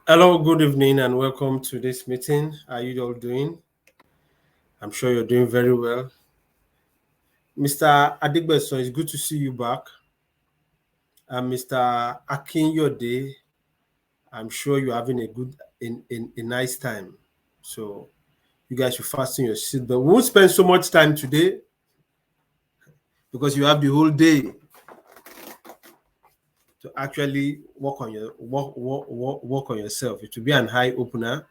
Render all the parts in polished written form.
Hello, good evening, and welcome to this meeting. How are you all doing? I'm sure you're doing very well. Mr. Adigbeson, it's good to see you back. And Mr. Akinyode, I'm sure you're having a nice time. So you guys should fasten your seatbelt. We won't spend so much time today because you have the whole day to actually work on work on yourself. It will be an eye opener.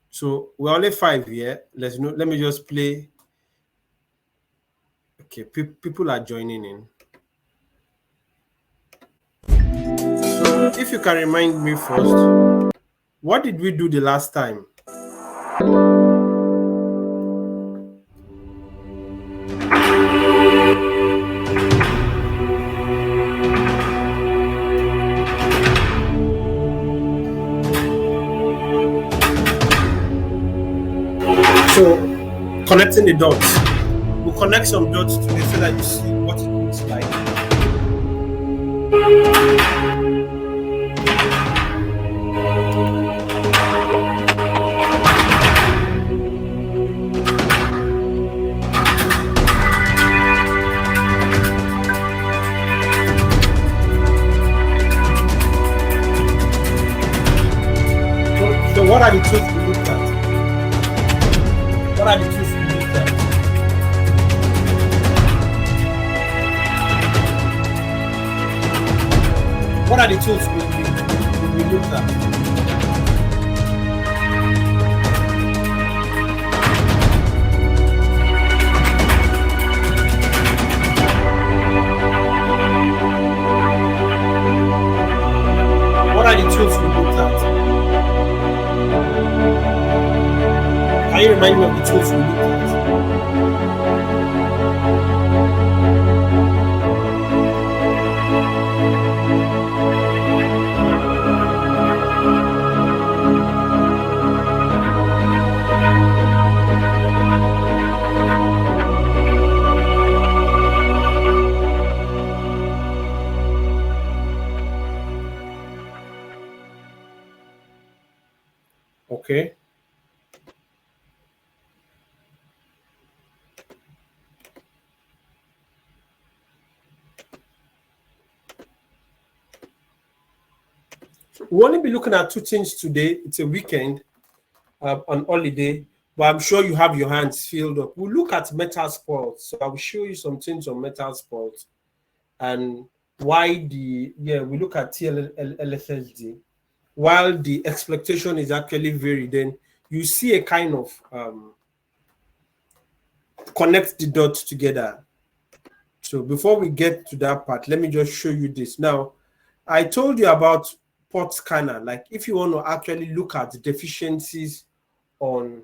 So we're only 5 here. Let me just play. Okay, people are joining in. So if you can remind me first, what did we do the last time? So connecting the dots. We'll connect some dots today so that you see what it looks like. So what are the tools we looked at? What are the tools we looked at? What are the tools we looked at? What are the tools we looked at? Can you remind me of the tools we looked at? Okay. We'll only be looking at two things today. It's a weekend on holiday, but I'm sure you have your hands filled up. We'll look at metal sports. So I will show you some things on metal sports and why we look at TLSSD. While the expectation is actually varied, then you see a kind of connect the dots together. So before we get to that part, let me just show you this. Now, I told you about port scanner. Like if you want to actually look at the deficiencies on.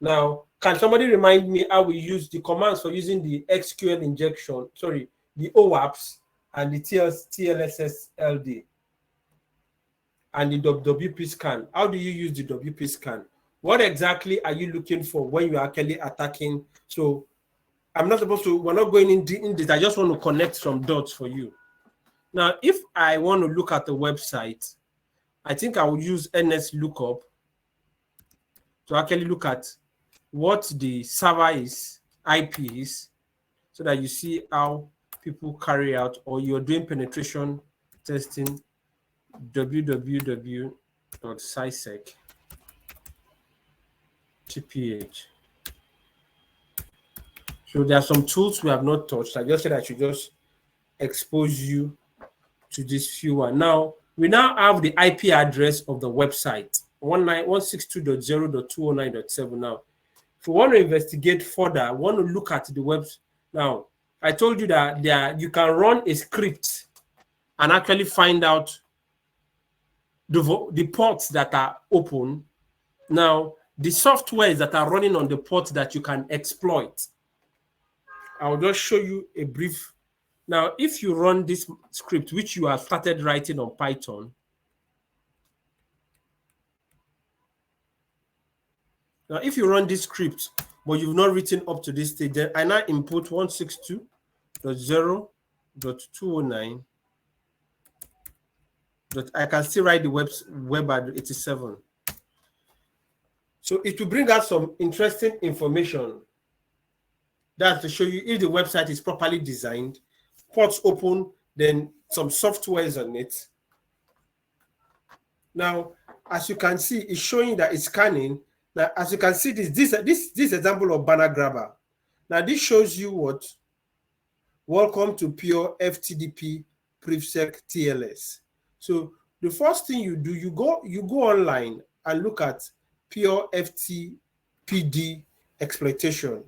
Now, can somebody remind me how we use the commands for using the SQL injection, the OWASP and the TLSSLD and the WP scan? How do you use the WP scan? What exactly are you looking for when you're actually attacking? So we're not going in this. I just want to connect some dots for you. Now, if I want to look at the website, I think I will use NS lookup to actually look at what the server is, IP is, so that you see how people carry out, or you're doing penetration testing, www.sysec.th. So there are some tools we have not touched. I just said I should just expose you to this few. Now, we now have the IP address of the website, 192.0.209.7 now. If we want to investigate further, want to look at the web. Now, I told you that you can run a script and actually find out the ports that are open. Now, the softwares that are running on the ports that you can exploit. I'll just show you a brief. Now, if you run this script, which you have started writing on Python, now if you run this script, but you've not written up to this stage, then I now input 162.0.209.0.209. But I can still write the web at 87. So it will bring out some interesting information. That's to show you if the website is properly designed, ports open, then some softwares on it. Now, as you can see, it's showing that it's scanning. Now, as you can see, this example of banner grabber. Now, this shows you what? Welcome to Pure FTDP PrivSec TLS. So the first thing you do, you go online and look at Pure FTPD exploitation.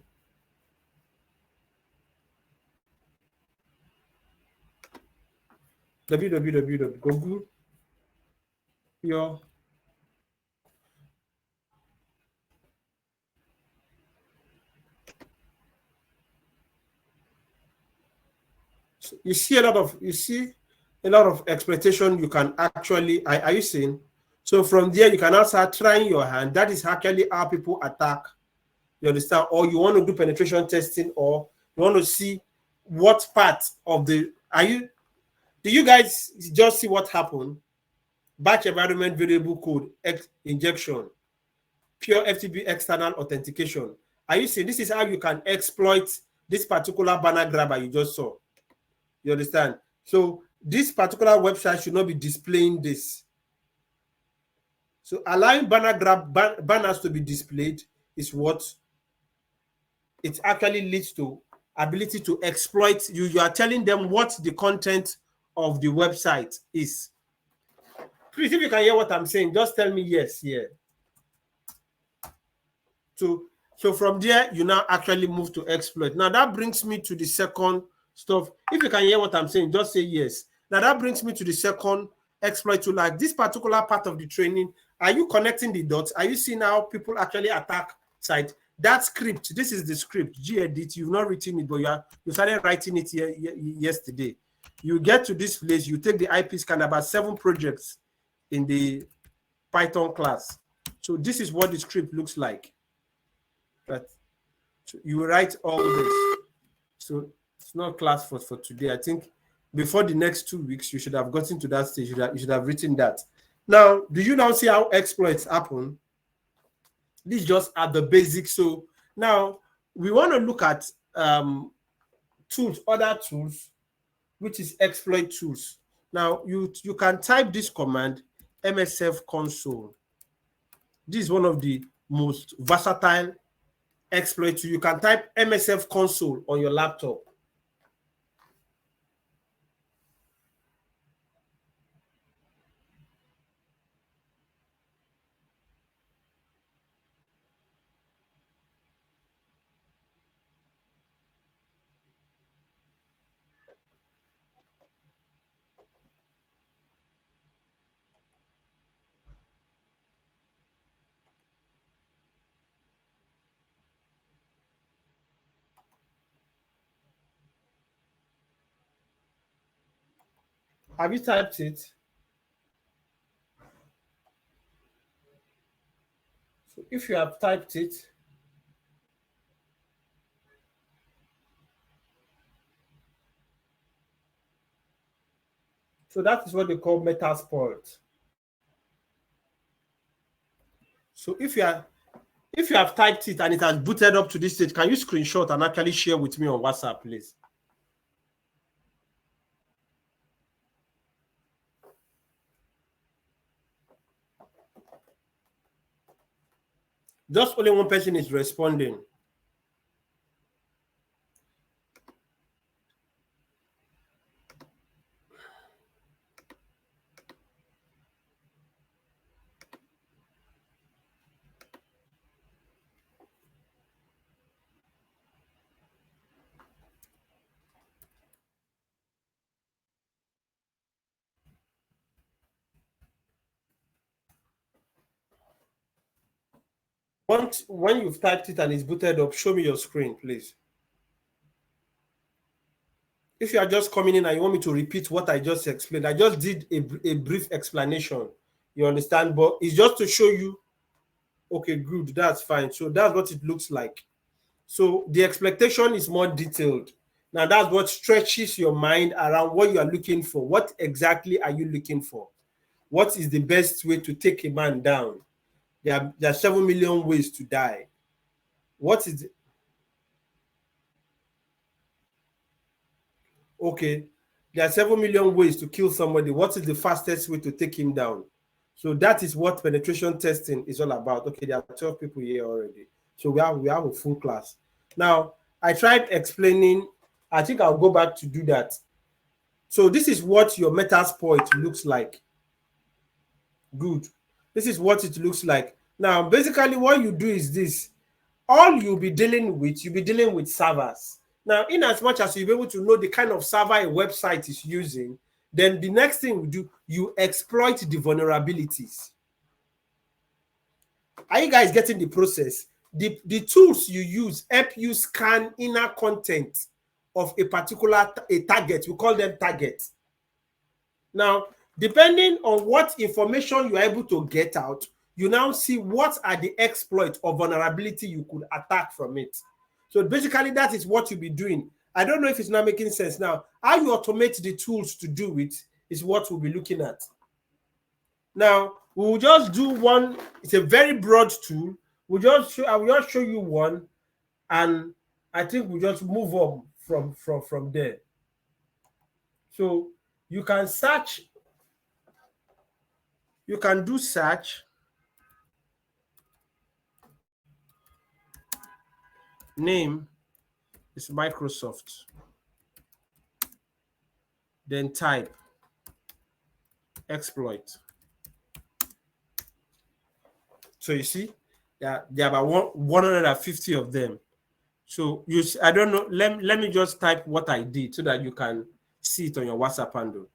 www.google Pure so you see a lot of exploitation you can actually are you seeing? So from there you can now start trying your hand. That is actually how people attack. You understand? Or you want to do penetration testing, or you want to see what part of the do you guys just see what happened? Batch environment variable code injection, Pure FTP external authentication. Are you seeing? This is how you can exploit this particular banner grabber you just saw. You understand? So this particular website should not be displaying this. So allowing banners to be displayed is what it actually leads to ability to exploit you. You are telling them what the content of the website is. Please, if you can hear what I'm saying, just tell me yes here. So from there, you now actually move to exploit. Now that brings me to the second stuff. If you can hear what I'm saying, just say yes. Now that brings me to the second exploit to like this particular part of the training. Are you connecting the dots? Are you seeing how people actually attack site? That script, this is the script, gedit. You've not written it, but you started writing it yesterday. You get to this place, you take the IP scan, about 7 projects in the Python class. So this is what the script looks like. But so you write all this. So it's not class for today. I think before the next 2 weeks, you should have gotten to that stage. You should have written that. Now, do you now see how exploits happen? These just are the basics. So now we want to look at tools, other tools, which is exploit tools. Now you can type this command, MSF console. This is one of the most versatile exploits. You can type MSF console on your laptop. Have you typed it? So if you have typed it, so that is what they call Metasploit. So if you have typed it and it has booted up to this stage, can you screenshot and actually share with me on WhatsApp, please? Just only one person is responding. When you've typed it and it's booted up, show me your screen, please. If you are just coming in and you want me to repeat what I just explained, I just did a brief explanation. You understand? But it's just to show you, okay, good, that's fine. So that's what it looks like. So the expectation is more detailed. Now that's what stretches your mind around what you are looking for. What exactly are you looking for? What is the best way to take a man down? There are 7 million ways to die. What is the, okay, there are 7 million ways to kill somebody. What is the fastest way to take him down? So that is what penetration testing is all about. Okay, there are 12 people here already. So we have a full class. Now, I tried explaining, I think I'll go back to do that. So this is what your Metasploit looks like. Good. This is what it looks like. Now, basically what you do is this. All you'll be dealing with servers. Now, in as much as you'll be able to know the kind of server a website is using, then the next thing we do, you exploit the vulnerabilities. Are you guys getting the process? The tools you use help you scan inner content of a particular target. We call them targets. Now, depending on what information you are able to get out, you now see what are the exploits or vulnerability you could attack from it. So basically, that is what you'll be doing. I don't know if it's not making sense now. How you automate the tools to do it is what we'll be looking at. Now, we will just do one. It's a very broad tool. I will just show you one, and I think we'll just move on from there. So you can search. You can do search. Name is Microsoft. Then type exploit. So you see, there are about 150 of them. So I don't know. Let me just type what I did so that you can see it on your WhatsApp handle.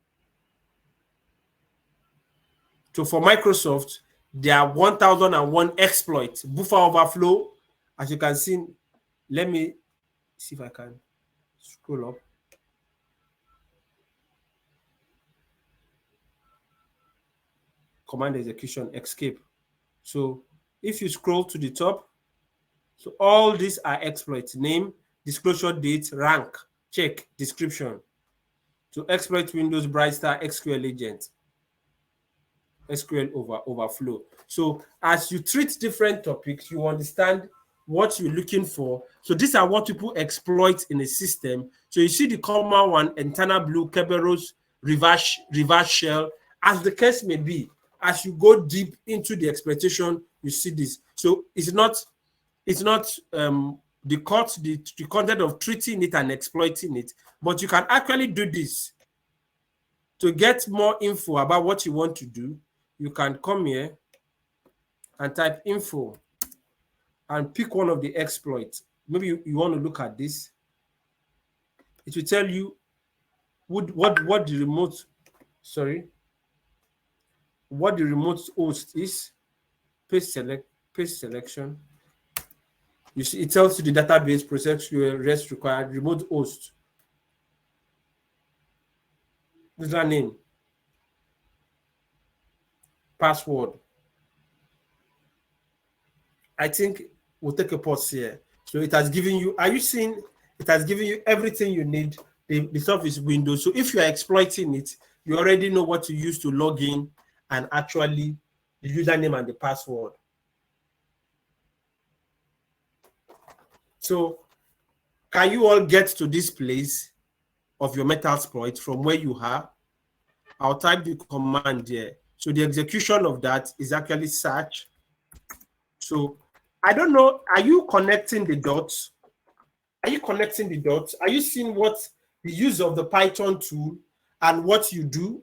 So for Microsoft, there are 1001 exploits. Buffer overflow, as you can see. Let me see if I can scroll up. Command execution, escape. So if you scroll to the top, so all these are exploits: name, disclosure date, rank, check, description. So exploit Windows Bright Star SQL agent, SQL overflow. So as you treat different topics, you understand what you're looking for. So these are what people exploit in a system. So you see the common one, internal blue, Kerberos, reverse shell, as the case may be. As you go deep into the exploitation, you see this. So it's not the content of treating it and exploiting it, but you can actually do this. To get more info about what you want to do, you can come here and type info and pick one of the exploits. Maybe you want to look at this. It will tell you what the remote, what the remote host is. Paste selection. You see, it tells you the database process rest required, remote host. Username, password. I think we'll take a pause here. So it has given you, are you seeing? It has given you everything you need. The stuff is Windows. So if you are exploiting it, you already know what to use to log in and actually the username and the password. So can you all get to this place of your Metasploit from where you are? I'll type the command here. So the execution of that is actually search. So I don't know, are you connecting the dots? Are you connecting the dots? Are you seeing what the use of the Python tool and what you do?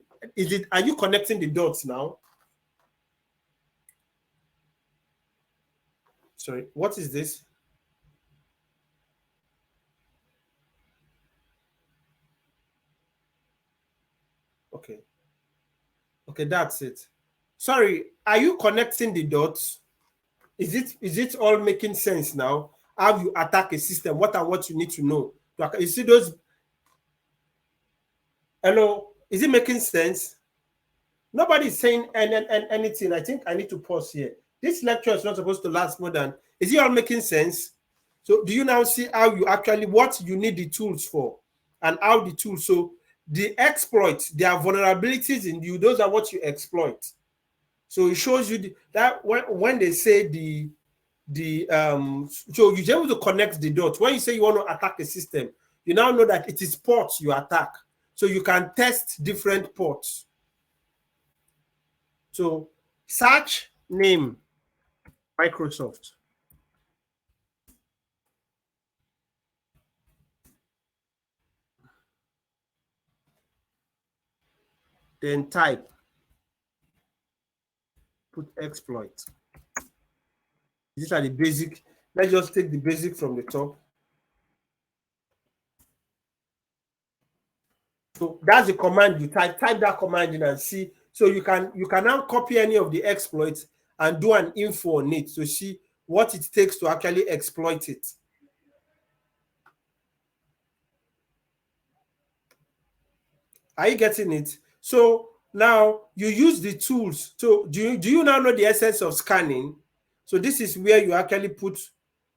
Are you connecting the dots now? Sorry, what is this? Okay, that's it. Sorry, are you connecting the dots? Is it all making sense now? How you attack a system? What you need to know? You see those? Hello, is it making sense? Nobody's saying anything. I think I need to pause here. This lecture is not supposed to last more than. Is it all making sense? So do you now see how you actually what you need the tools for, and how the tools? So the exploits, there are vulnerabilities in you. Those are what you exploit. So it shows you that when they say so you're able to connect the dots. When you say you want to attack a system, you now know that it is ports you attack. So you can test different ports. So search name Microsoft. Then type, put exploit. These are the basic. Let's just take the basic from the top. So that's the command you type. Type that command in and see. So you can now copy any of the exploits and do an info on it to see what it takes to actually exploit it. Are you getting it? So now you use the tools. So do you now know the essence of scanning? So this is where you actually put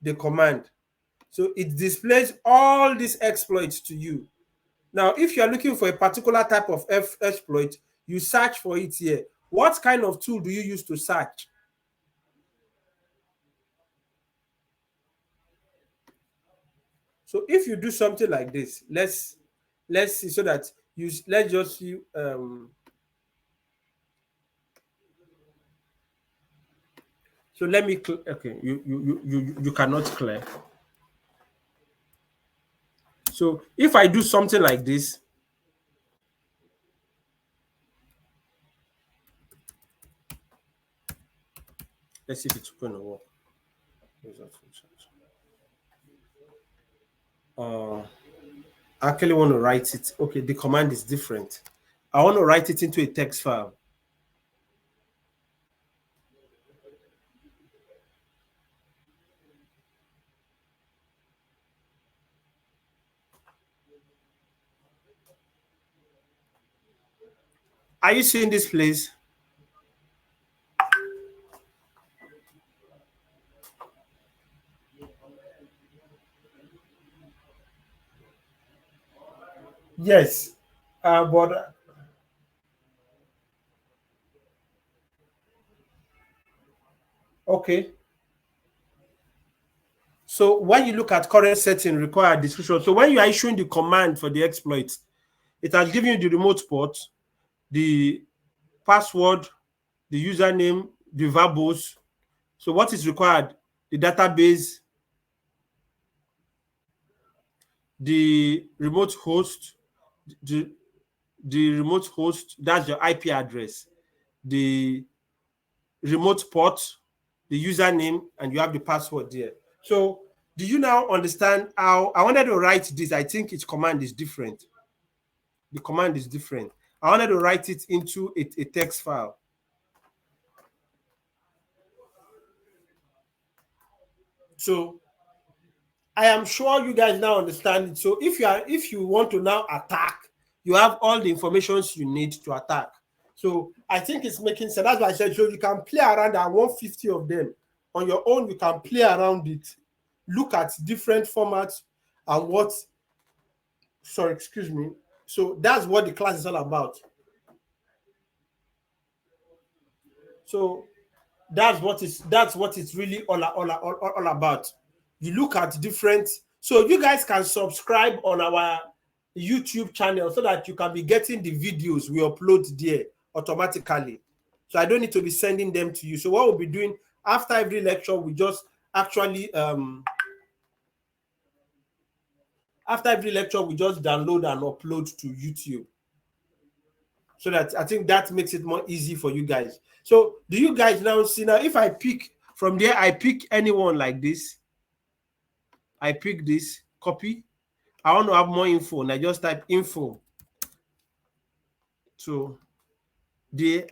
the command. So it displays all these exploits to you. Now, if you are looking for a particular type of exploit, you search for it here. What kind of tool do you use to search? So if you do something like this, let's see, so that let's just see. So let me okay. You cannot clear. So if I do something like this, let's see if it's going to work. I actually want to write it. Okay, the command is different. I want to write it into a text file. Are you seeing this, please? Yes, but okay. So when you look at current setting, required description. So when you are issuing the command for the exploit, it has given you the remote port, the password, the username, the verbose. So what is required? The database, the remote host, the, the remote host, that's your IP address, the remote port, the username, and you have the password there. So do you now understand how I wanted to write this? I think its command is different. The command is different. I wanted to write it into a text file. So I am sure you guys now understand it. So if you want to now attack, you have all the information you need to attack. So I think it's making sense. That's why I said, so you can play around at 150 of them. On your own, you can play around it. Look at different formats and what, sorry, excuse me. So that's what the class is all about. So that's what it's really all about. You look at different, so you guys can subscribe on our YouTube channel so that you can be getting the videos we upload there automatically. So I don't need to be sending them to you. So what we'll be doing after every lecture, we just actually after every lecture we just download and upload to YouTube. So that I think that makes it more easy for you guys. So do you guys now see, now if I pick from there, I pick anyone like this, I pick this, copy. I want to have more info, and I just type info. So the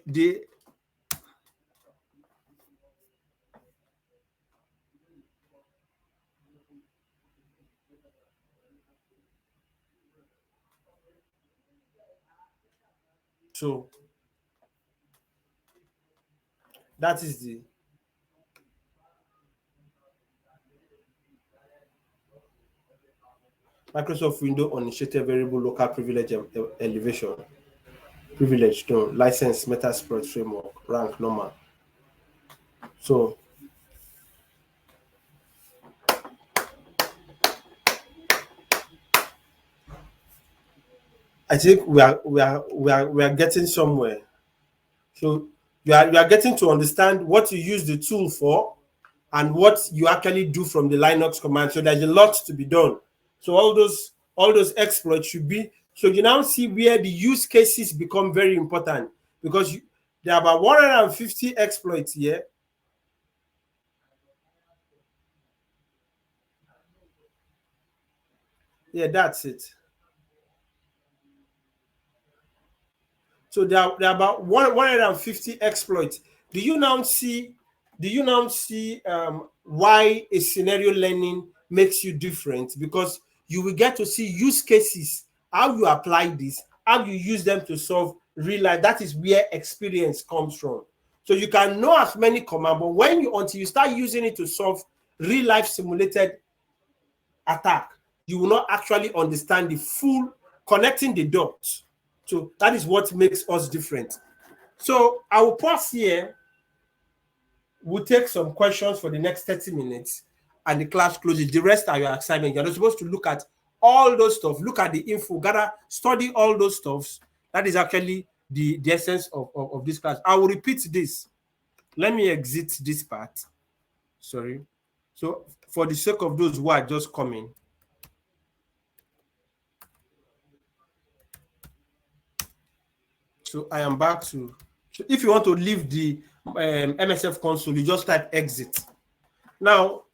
so that is the Microsoft Windows uninitiated variable local privilege elevation. Privilege, no, license, Metasploit framework, rank, normal. So I think we are getting somewhere. So you are getting to understand what you use the tool for and what you actually do from the Linux command. So there's a lot to be done. So all those exploits should be, so you now see where the use cases become very important, because there are about 150 exploits here. Yeah, that's it. So there are about 150 exploits. Do you now see why a scenario learning makes you different? Because you will get to see use cases, how you apply this, how you use them to solve real life. That is where experience comes from. So you can know as many commands, but until you start using it to solve real life simulated attack, you will not actually understand the full connecting the dots. So that is what makes us different. So I will pause here. We'll take some questions for the next 30 minutes and the class closes. The rest are your assignment. You're not supposed to look at all those stuff, look at the info, gather, study all those stuffs. That is actually the essence of this class. I will repeat this. Let me exit this part. Sorry. So for the sake of those who are just coming, so I am back to, so if you want to leave the MSF console, you just type exit. Now,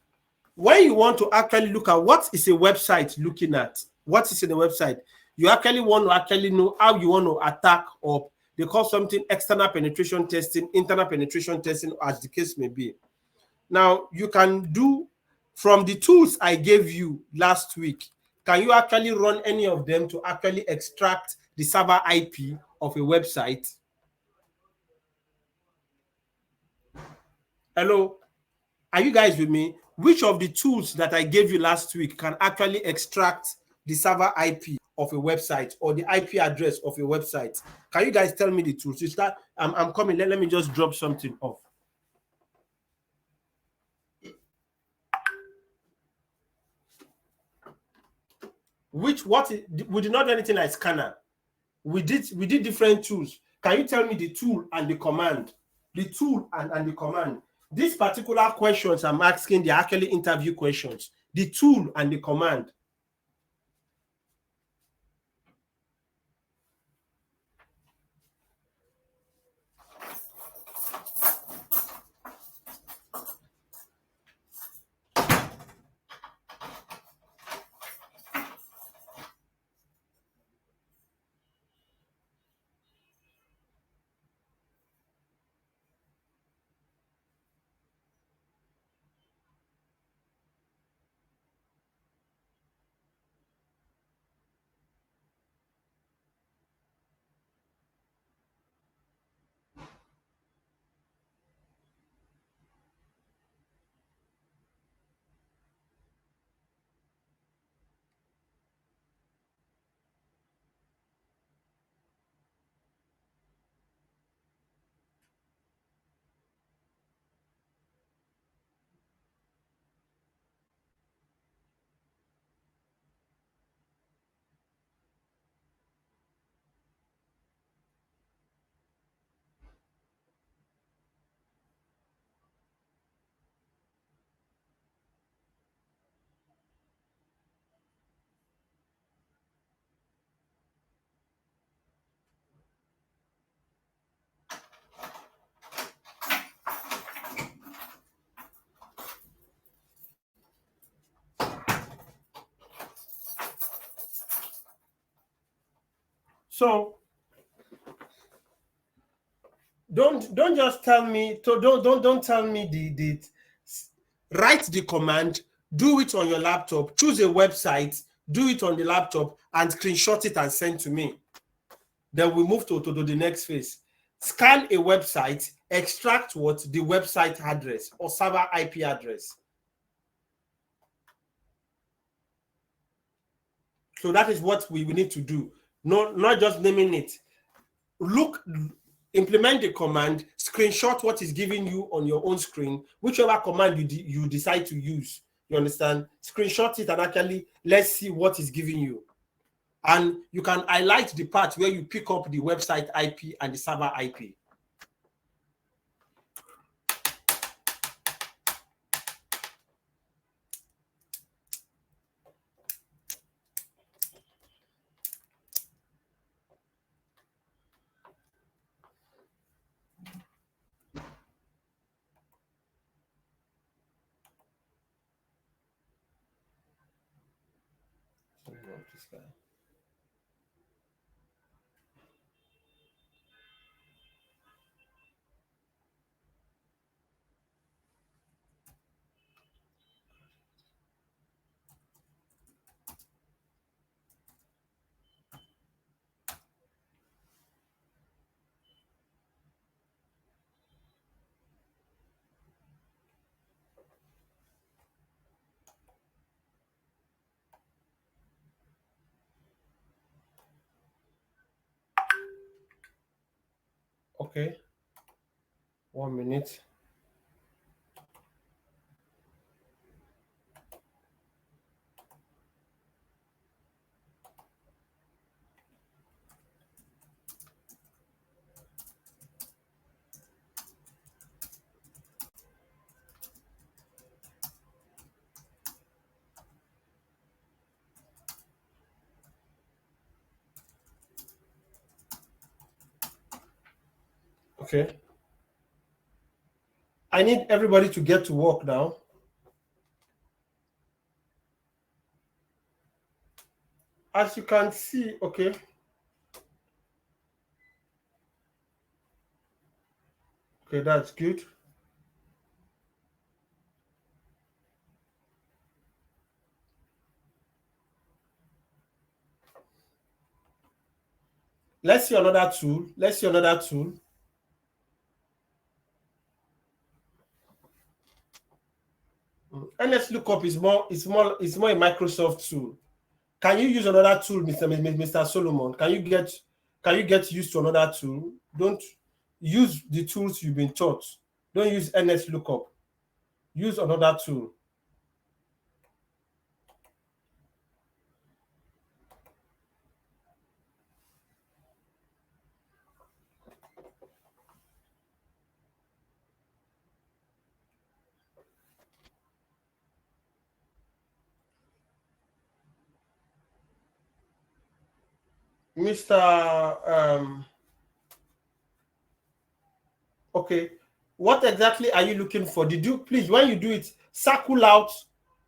when you want to actually look at what is a website looking at, what is in the website, you actually want to actually know how you want to attack, or they call something external penetration testing, internal penetration testing, as the case may be. Now, you can do from the tools I gave you last week, can you actually run any of them to actually extract the server IP of a website? Hello, are you guys with me? Which of the tools that I gave you last week can actually extract the server IP of a website or the IP address of a website? Can you guys tell me the tools? You start, I'm coming. Let me just drop something off. We did not do anything like scanner. We did different tools. Can you tell me the tool and the command? The tool and the command. These particular questions I'm asking, they're actually interview questions. The tool and the command. So don't just tell me, don't tell me the write the command, do it on your laptop, choose a website, do it on the laptop, and screenshot it and send to me. Then we move to the next phase. Scan a website, extract what? The website address or server IP address. So that is what we need to do. No, not just naming it. Look, implement the command, screenshot what is giving you on your own screen, whichever command you decide to use. You understand? Screenshot it and actually let's see what is giving you. And you can highlight the part where you pick up the website IP and the server IP. Okay. 1 minute. Okay. I need everybody to get to work now. As you can see, okay. Okay, that's good. Let's see another tool. Let's see another tool. NS lookup is more a Microsoft tool. Can you use another tool, Mr. Solomon? Can you get used to another tool? Don't use the tools you've been taught. Don't use NS lookup. Use another tool. Mr. Okay, what exactly are you looking for? Did you please, when you do it, circle out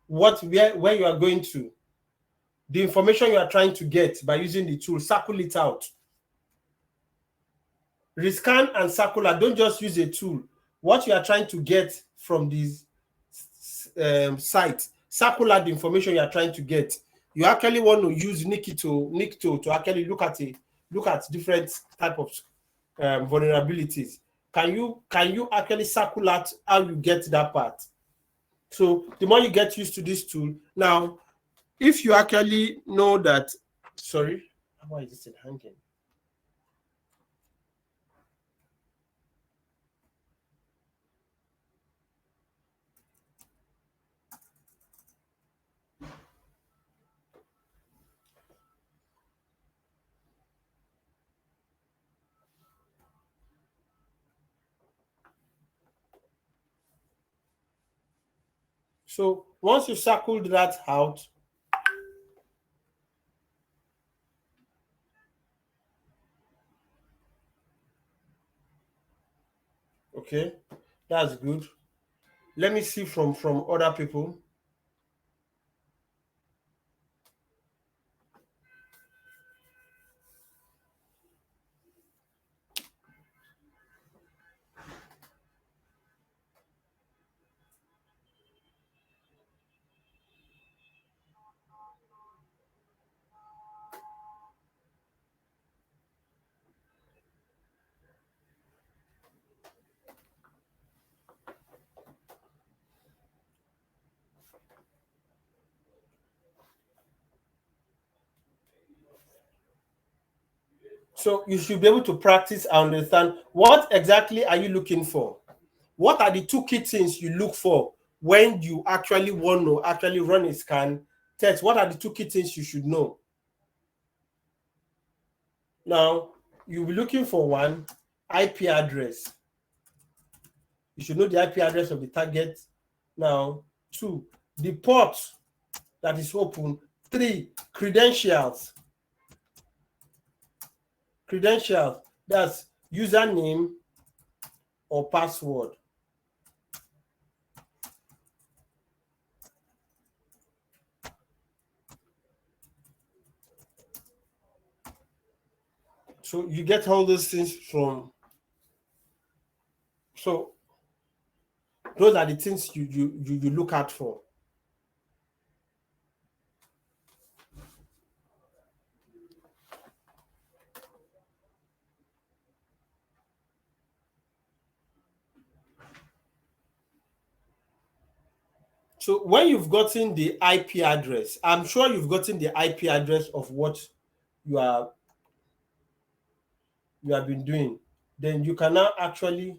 where you are going to, the information you are trying to get by using the tool, circle it out. Rescan and circular, don't just use a tool. What you are trying to get from this site, circular the information you are trying to get. You actually want to use Nikto to actually look at different type of vulnerabilities. Can you actually circle out how you get that part? So the more you get used to this tool, now if you actually know that, sorry, why is this thing hanging? So once you circled that out, okay, that's good. Let me see from other people. So you should be able to practice and understand what exactly are you looking for. What are the two key things you look for when you actually want to actually run a scan test? What are the two key things you should know? Now, you'll be looking for one, IP address. You should know the IP address of the target. Now, two, the port that is open. Three, credentials. Credentials, that's username or password. So you get all those things from. So those are the things you look out for. So when you've gotten the IP address, I'm sure you've gotten the IP address of what you are you have been doing. Then you can now actually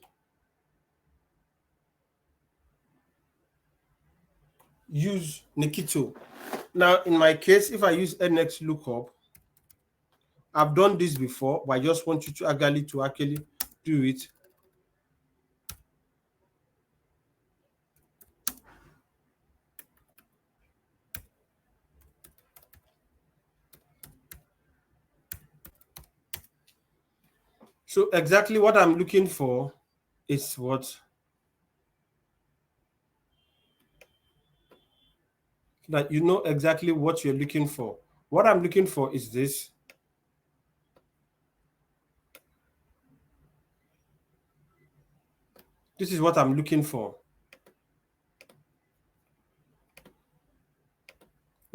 use Nikito. Now, in my case, if I use NX lookup, I've done this before, but I just want you to actually do it. So exactly what I'm looking for is what that you know exactly what you're looking for. What I'm looking for is this. This is what I'm looking for.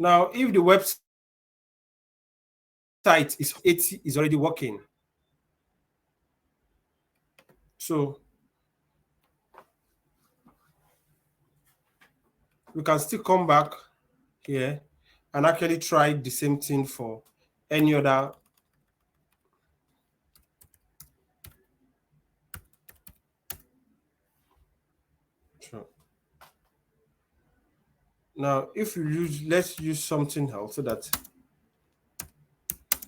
Now, if the website is 80 is already working, so we can still come back here and actually try the same thing for any other. Sure. Now, if you use, let's use something else so that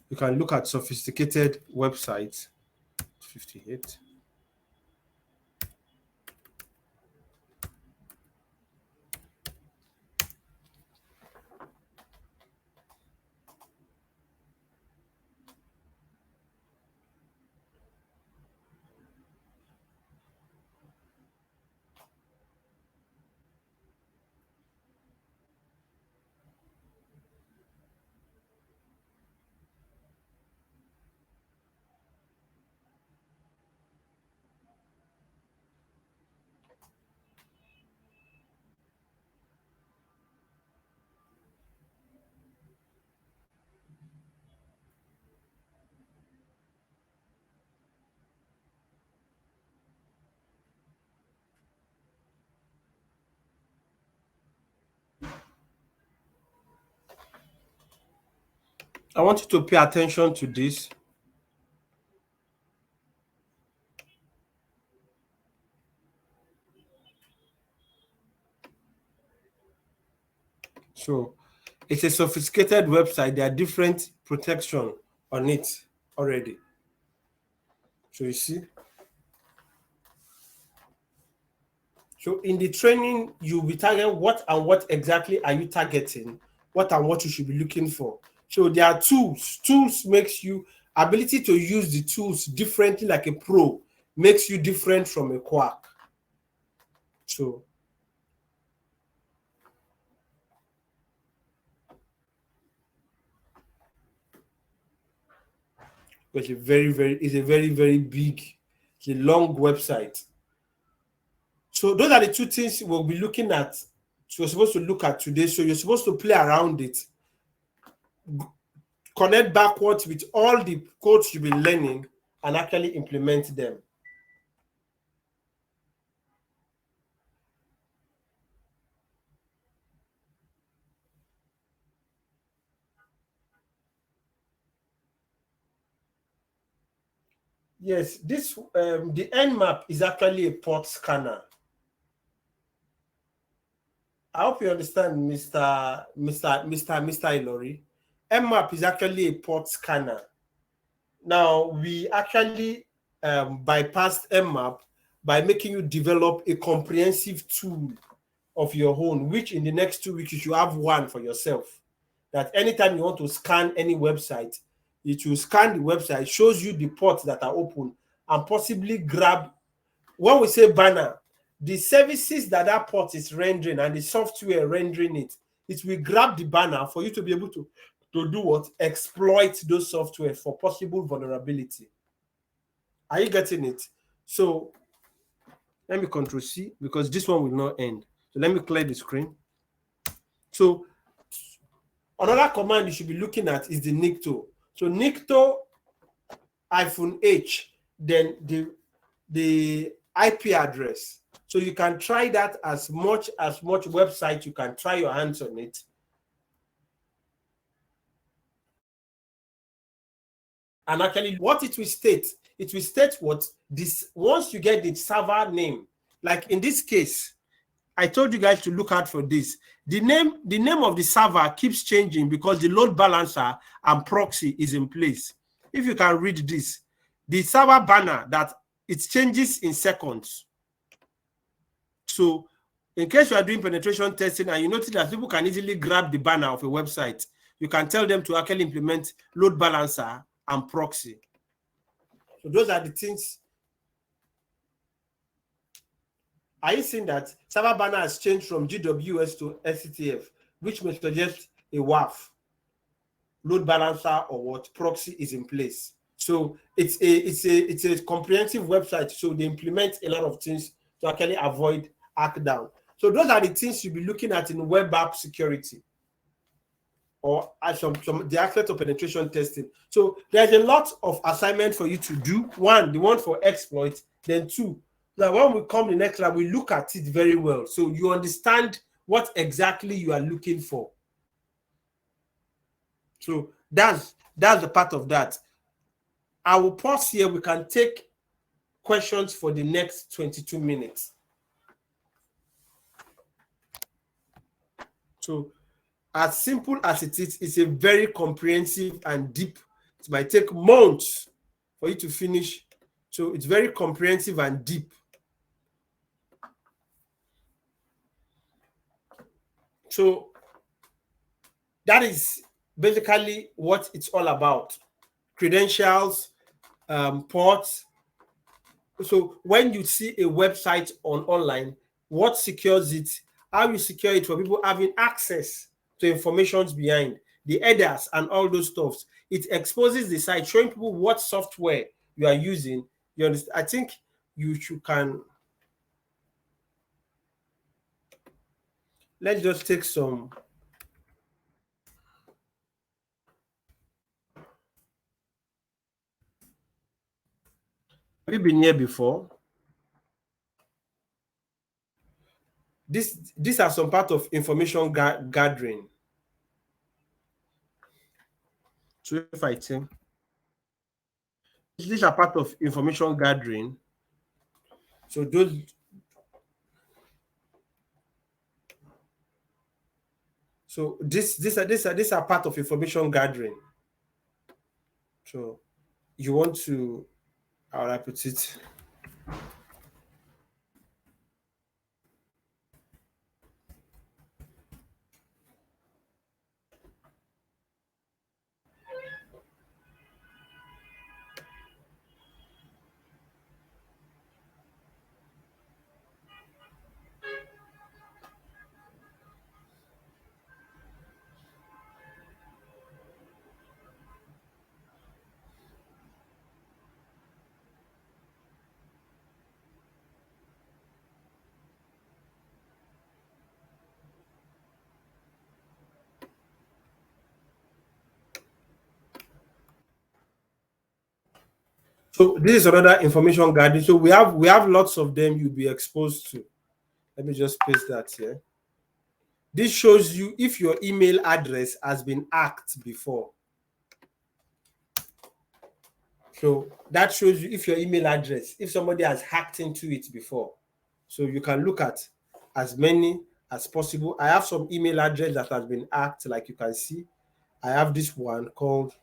you can look at sophisticated websites. 58. I want you to pay attention to this. So it's a sophisticated website. There are different protection on it already. So you see. So in the training, you'll be targeting what and what exactly are you targeting, what and what you should be looking for. So there are tools. Tools makes you ability to use the tools differently like a pro makes you different from a quack. So it's a very big, it's a long website. So those are the two things we'll be looking at. So you're supposed to look at today. So you're supposed to play around it, connect backwards with all the codes you've been learning, and actually implement them. Yes, this the Nmap is actually a port scanner. I hope you understand, Mr. Ilori. Nmap is actually a port scanner. Now we actually bypassed Nmap by making you develop a comprehensive tool of your own, which in the next 2 weeks you should have one for yourself. That anytime you want to scan any website, it will scan the website, shows you the ports that are open, and possibly grab. When we say banner, the services that that port is rendering and the software rendering it, it will grab the banner for you to be able to do what? Exploit those software for possible vulnerability. Are you getting it? So let me Control C because this one will not end. So let me clear the screen. So another command you should be looking at is the nicto. So nicto-h, then the IP address. So you can try that as much website you can try your hands on it. And actually what it will state what this, once you get the server name, like in this case, I told you guys to look out for this. The name of the server keeps changing because the load balancer and proxy is in place. If you can read this, the server banner, that it changes in seconds. So in case you are doing penetration testing and you notice that people can easily grab the banner of a website, you can tell them to actually implement load balancer and proxy. So those are the things. Are you seeing that server banner has changed from GWS to SCTF, which may suggest a WAF, load balancer, or what proxy is in place? So it's a comprehensive website. So they implement a lot of things to actually avoid hack down. So those are the things you'll be looking at in web app security, or the aspect of penetration testing. So there's a lot of assignment for you to do. One, the one for exploit, then two, now when we come the next lab, we look at it very well. So you understand what exactly you are looking for. So that's the part of that. I will pause here. We can take questions for the next 22 minutes. So as simple as it is, it's a very comprehensive and deep. It might take months for you to finish. So it's very comprehensive and deep. So that is basically what it's all about. Credentials, ports. So when you see a website online, what secures it, how you secure it for people having access to informations behind, the headers and all those stuffs. It exposes the site, showing people what software you are using. You understand? I think you can. Let's just take some. Have you been here before? These are some part of information gathering. So if I think these are part of information gathering. So these are part of information gathering. So you want to, how will I put it? So this is another information gathering. So we have lots of them you'll be exposed to. Let me just paste that here. This shows you if your email address has been hacked before. So that shows you if your email address, if somebody has hacked into it before. So you can look at as many as possible. I have some email address that has been hacked, like you can see. I have this one called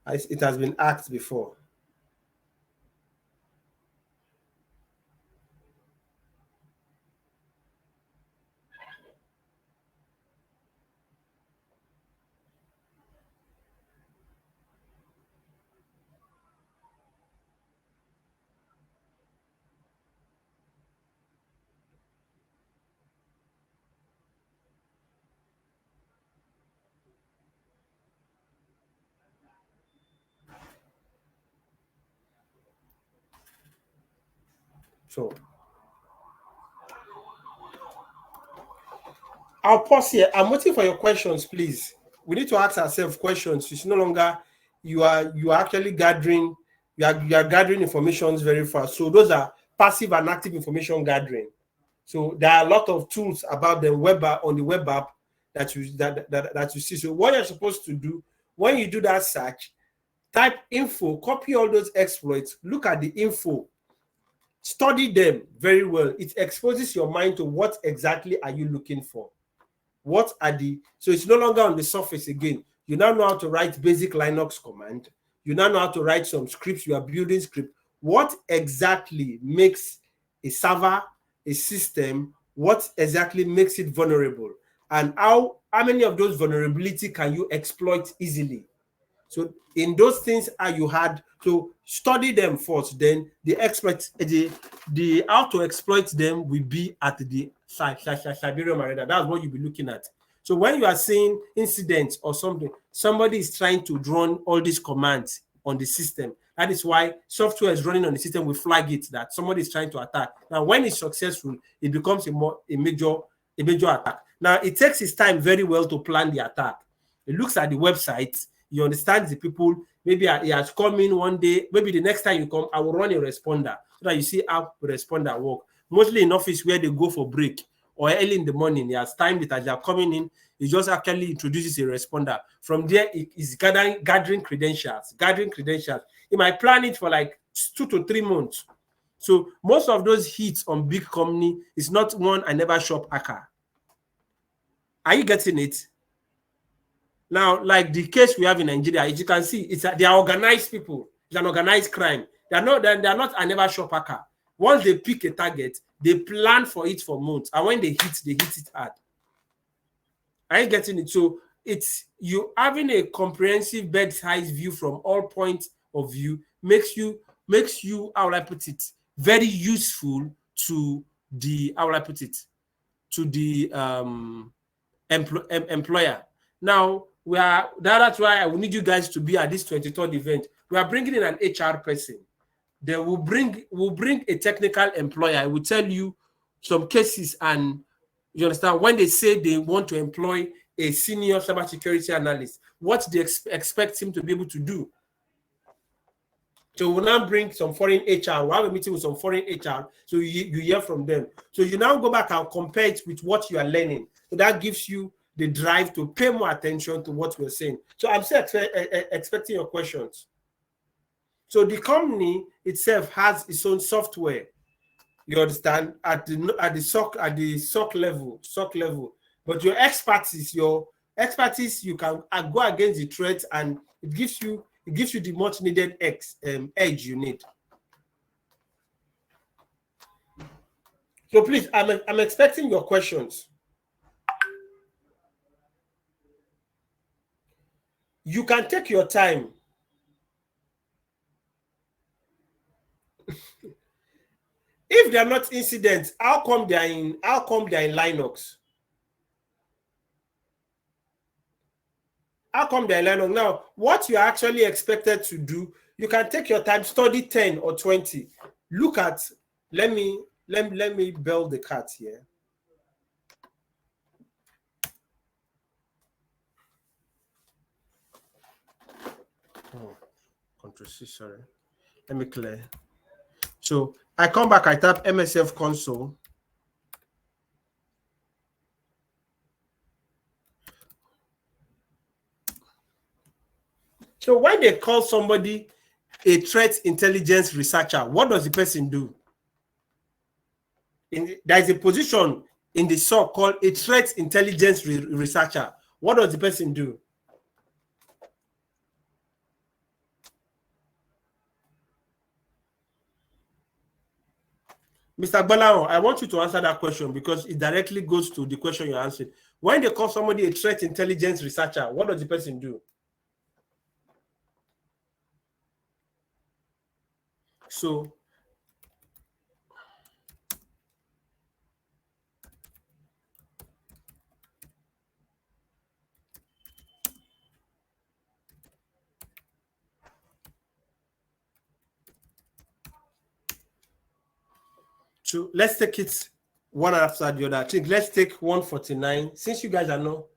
it has been hacked before. So I'll pause here. I'm waiting for your questions, please. We need to ask ourselves questions. It's no longer you are actually gathering, you are gathering information very fast. So those are passive and active information gathering. So there are a lot of tools about the web app on the web app that you see. So what you're supposed to do when you do that search, type info, copy all those exploits, look at the info, study them very well. It exposes your mind to what exactly are you looking for. What are the, so it's no longer on the surface again. You now know how to write basic Linux command. You now know how to write some scripts. You are building script. What exactly makes a server, a system, what exactly makes it vulnerable? And how many of those vulnerability can you exploit easily? So in those things you had to study them first, then the exploit, the how to exploit them will be at the Siberian Arena. That's what you'll be looking at. So when you are seeing incidents or something, somebody is trying to run all these commands on the system. That is why software is running on the system. We flag it that somebody is trying to attack. Now, when it's successful, it becomes a major attack. Now, it takes its time very well to plan the attack. It looks at the website. You understand the people. Maybe he has come in one day. Maybe the next time you come, I will run a responder so that you see how the responder work. Mostly in office where they go for break or early in the morning, he has timed it as they are coming in. He just actually introduces a responder. From there, it is gathering credentials. He might plan it for like 2 to 3 months. So most of those hits on big company is not one I never shop hacker. Are you getting it? Now, like the case we have in Nigeria, as you can see, they are organized people. It's an organized crime. They are not a never shop hacker. Once they pick a target, they plan for it for months. And when they hit it hard. Are you getting it? So it's you having a comprehensive bird's-eye view from all points of view makes you, how will I put it, very useful to the, how will I put it, to the employer. Now, that's why I will need you guys to be at this 23rd event. We are bringing in an HR person. They will bring a technical employer. I will tell you some cases, and you understand when they say they want to employ a senior cybersecurity analyst, what they expect him to be able to do. So we'll now bring some foreign HR. We'll have a meeting with some foreign HR. So you hear from them. So you now go back and compare it with what you are learning. So that gives you the drive to pay more attention to what we're saying. So I'm still expecting your questions. So the company itself has its own software. You understand, at the SOC level. But your expertise, you can go against the threat, and it gives you the much needed edge you need. So please, I'm expecting your questions. You can take your time. If they're not incidents, how come they're in Linux? How come they're in Linux? Now, what you're actually expected to do, you can take your time, study 10 or 20. Look at, let me build the cat here. Oh, Control-C, sorry. Let me clear. So I come back, I tap MSF console. So when they call somebody a threat intelligence researcher, what does the person do? There is a position in the SOC called a threat intelligence researcher. What does the person do? Mr. Balao, I want you to answer that question because it directly goes to the question you answered. When they call somebody a threat intelligence researcher, what does the person do? So, let's take it one after the other. I think let's take 149. Since you guys are know,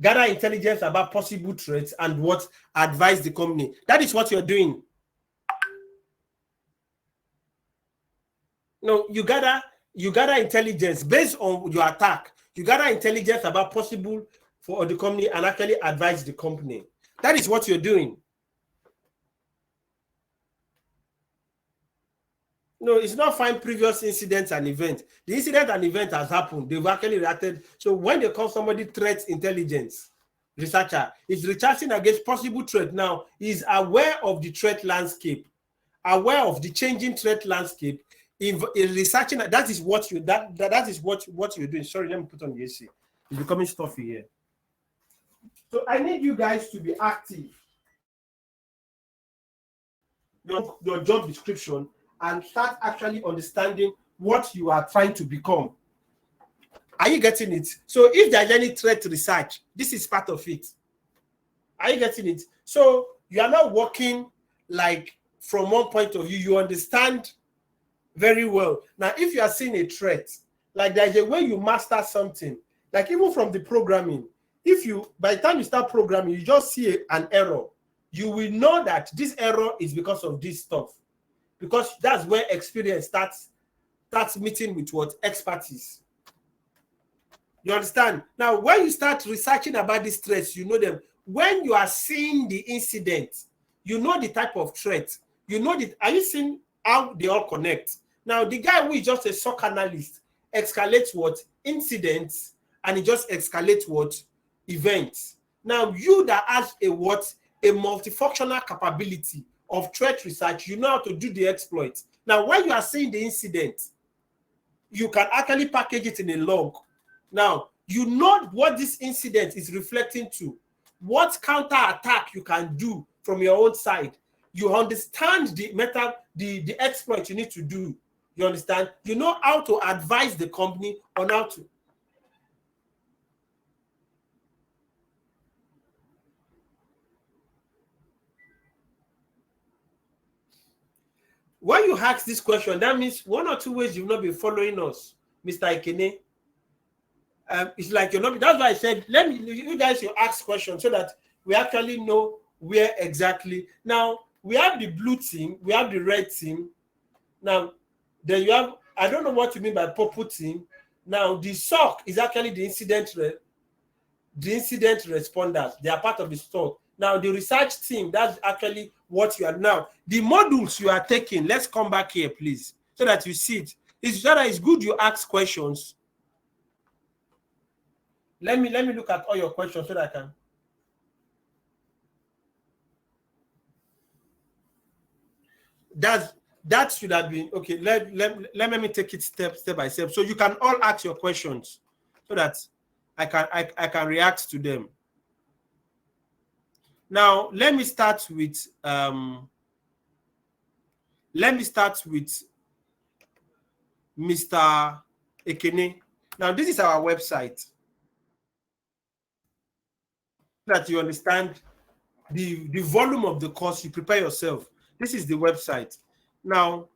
gather intelligence about possible threats and what advise the company. That is what you're doing. No, you gather intelligence based on your attack. You gather intelligence about possible for the company and actually advise the company. That is what you're doing. No, it's not find previous incidents and events. The incident and event has happened. They've actually reacted. So when they call somebody threat intelligence researcher, is researching against possible threat. Now, is aware of the threat landscape, aware of the changing threat landscape. In researching, that is what you that is what you're doing. Sorry, let me put on the AC. It's becoming stuffy here. So I need you guys to be active. Your job description and start actually understanding what you are trying to become. Are you getting it? So if there's any threat research, this is part of it. Are you getting it? So you are not working like from one point of view, you understand very well. Now, if you are seeing a threat, like there's a way you master something, like even from the programming, if you, by the time you start programming, you just see an error, you will know that this error is because of this stuff. Because that's where experience starts meeting with what? Expertise. You understand? Now, when you start researching about these threats, you know them. When you are seeing the incident, you know the type of threat. You know are you seeing how they all connect? Now, the guy who is just a SOC analyst escalates what? Incidents, and he just escalates what? Events. Now, you that has a what? A multifunctional capability of threat research, you know how to do the exploit. Now, when you are seeing the incident, you can actually package it in a log. Now, you know what this incident is reflecting to, what counter attack you can do from your own side. You understand the method, the exploit you need to do. You understand? You know how to advise the company on how to. When you ask this question, that means one or two ways you've not been following us, Mr. Ekene. It's like you're not. That's why I said, you guys should ask questions so that we actually know where exactly. Now, we have the blue team, we have the red team. Now, then you have, I don't know what you mean by purple team. Now, the SOC is actually the incident responders. They are part of the SOC. Now, the research team, that's actually what you are now. The modules you are taking, let's come back here, please, so that you see it. It's good you ask questions. Let me look at all your questions so that I can. That should have been okay. Let me take it step by step, so you can all ask your questions, so that I can react to them. Now let me start with Mr. Ekene. Now this is our website, so that you understand the volume of the course. You prepare yourself. This is the website. Now,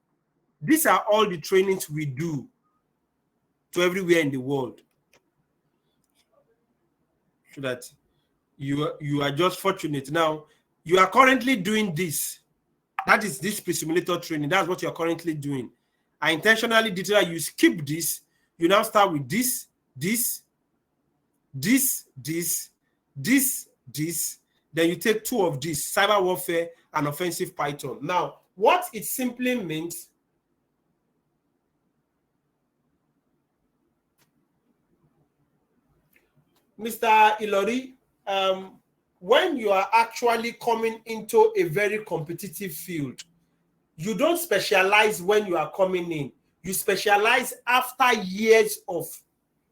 these are all the trainings we do to everywhere in the world, so that you are just fortunate. Now, you are currently doing this. That is this pre-simulator training. That's what you're currently doing. I intentionally did that. You skip this. You now start with this. Then then you take 2 of these, cyber warfare and offensive Python. Now, what it simply means, Mr. Ilori, when you are actually coming into a very competitive field, you don't specialize when you are coming in. You specialize after years of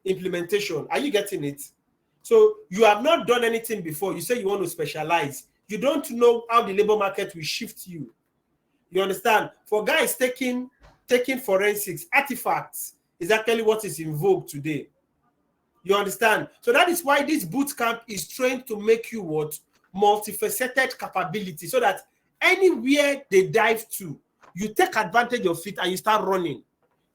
implementation. Are you getting it? So you have not done anything before. You say you want to specialize. You don't know how the labor market will shift you. You understand? For guys taking forensics, artifacts is actually what is in vogue today. You understand? So that is why this boot camp is trained to make you what? Multifaceted capability, so that anywhere they dive to, you take advantage of it and you start running.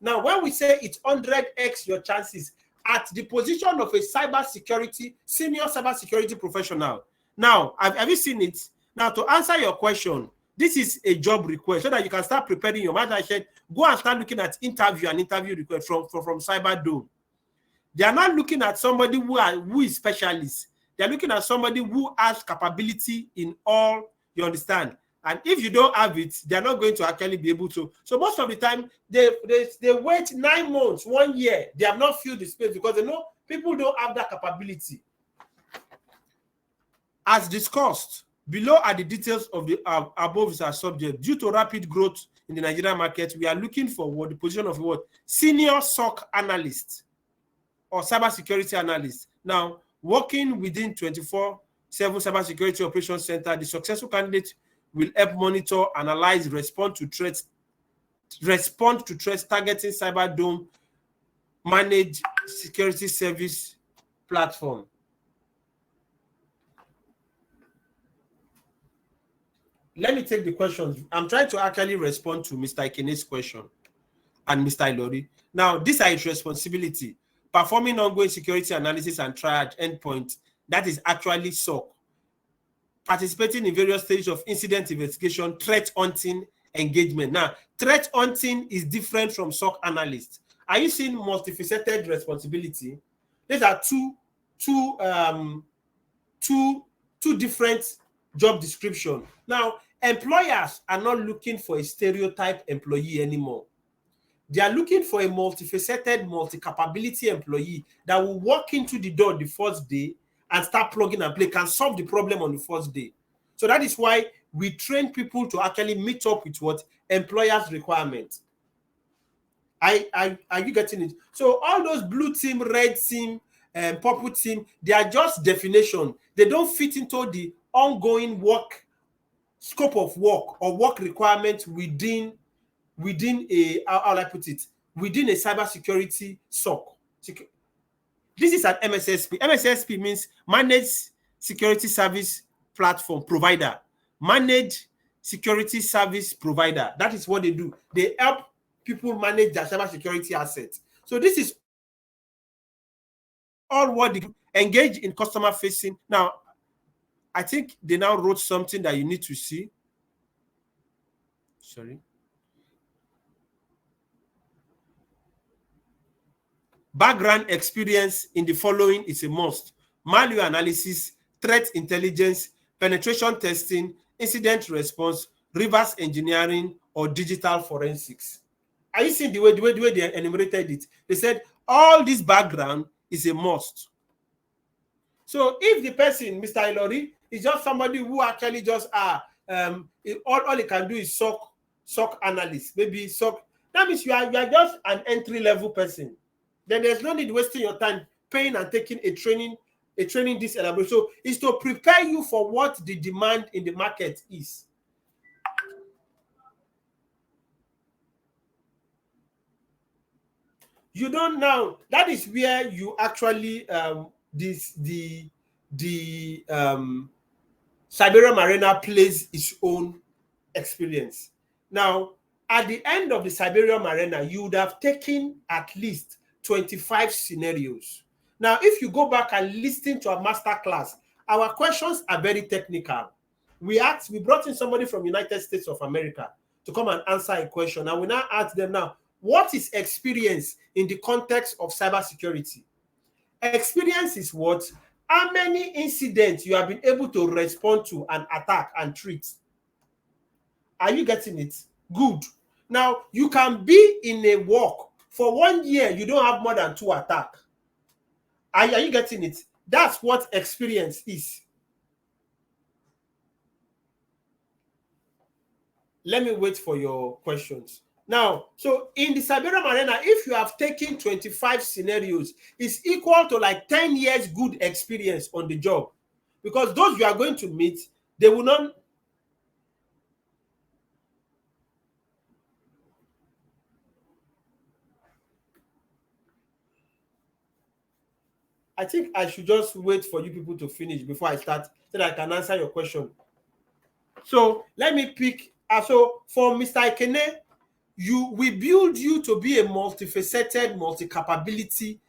Now, when we say it's 100x your chances at the position of a senior cybersecurity professional. Now, have you seen it? Now, to answer your question, this is a job request so that you can start preparing your mind. I said, go and start looking at interview request from CyberDome. They are not looking at somebody who is specialist. They are looking at somebody who has capability in all, you understand? And if you don't have it, they are not going to actually be able to. So most of the time, they wait 9 months, 1 year. They have not filled the space because they know people don't have that capability. As discussed, below are the details of the above is our subject. Due to rapid growth in the Nigerian market, we are looking for what the position of what? Senior SOC analyst or cybersecurity analyst. Now, working within 24/7 cybersecurity operations center, the successful candidate will help monitor, analyze, respond to threats targeting CyberDome managed security service platform. Let me take the questions. I'm trying to actually respond to Mr. Ikene's question and Mr. Ilori. Now, these are its responsibility. Performing ongoing security analysis and triage endpoint, that is actually SOC. Participating in various stages of incident investigation, threat hunting, engagement. Now, threat hunting is different from SOC analyst. Are you seeing multifaceted responsibility? These are two different job description. Now, employers are not looking for a stereotype employee anymore. They are looking for a multifaceted, multi-capability employee that will walk into the door the first day and start plugging and play, can solve the problem on the first day. So that is why we train people to actually meet up with what employers' requirements. Are you getting it? So all those blue team, red team, purple team, they are just definition. They don't fit into the ongoing work, scope of work or work requirements within a, how I put it, within a cybersecurity SOC. This is an MSSP. MSSP means Managed Security Service Platform Provider. Managed Security Service Provider. That is what they do. They help people manage their cybersecurity assets. So this is all what they engage in customer facing. Now, I think they now wrote something that you need to see. Sorry. Background experience in the following is a must: malware analysis, threat intelligence, penetration testing, incident response, reverse engineering, or digital forensics. Are you seeing the way they enumerated it? They said all this background is a must. So if the person, Mr. Ilori, is just somebody who actually just all he can do is SOC analyst, maybe SOC, that means you are just an entry-level person. Then there's no need wasting your time paying and taking a training this elaborate. So it's to prepare you for what the demand in the market is. You don't know. That is where you actually the Siberian Arena plays its own experience. Now, at the end of the Siberian Arena, you would have taken at least 25 scenarios. Now, if you go back and listen to our master class, our questions are very technical. We brought in somebody from United States of America to come and answer a question. And we now ask them now, what is experience in the context of cybersecurity? Experience is what? How many incidents you have been able to respond to and attack and treat? Are you getting it? Good. Now, you can be in a work for 1 year, you don't have more than 2 attacks. Are you getting it? That's what experience is. Let me wait for your questions. Now, so in the Siberian arena, if you have taken 25 scenarios, it's equal to like 10 years good experience on the job. Because those you are going to meet, they will not. I think I should just wait for you people to finish before I start so that I can answer your question. So let me pick. So for Mr. Ekene, we build you to be a multifaceted, multi-capability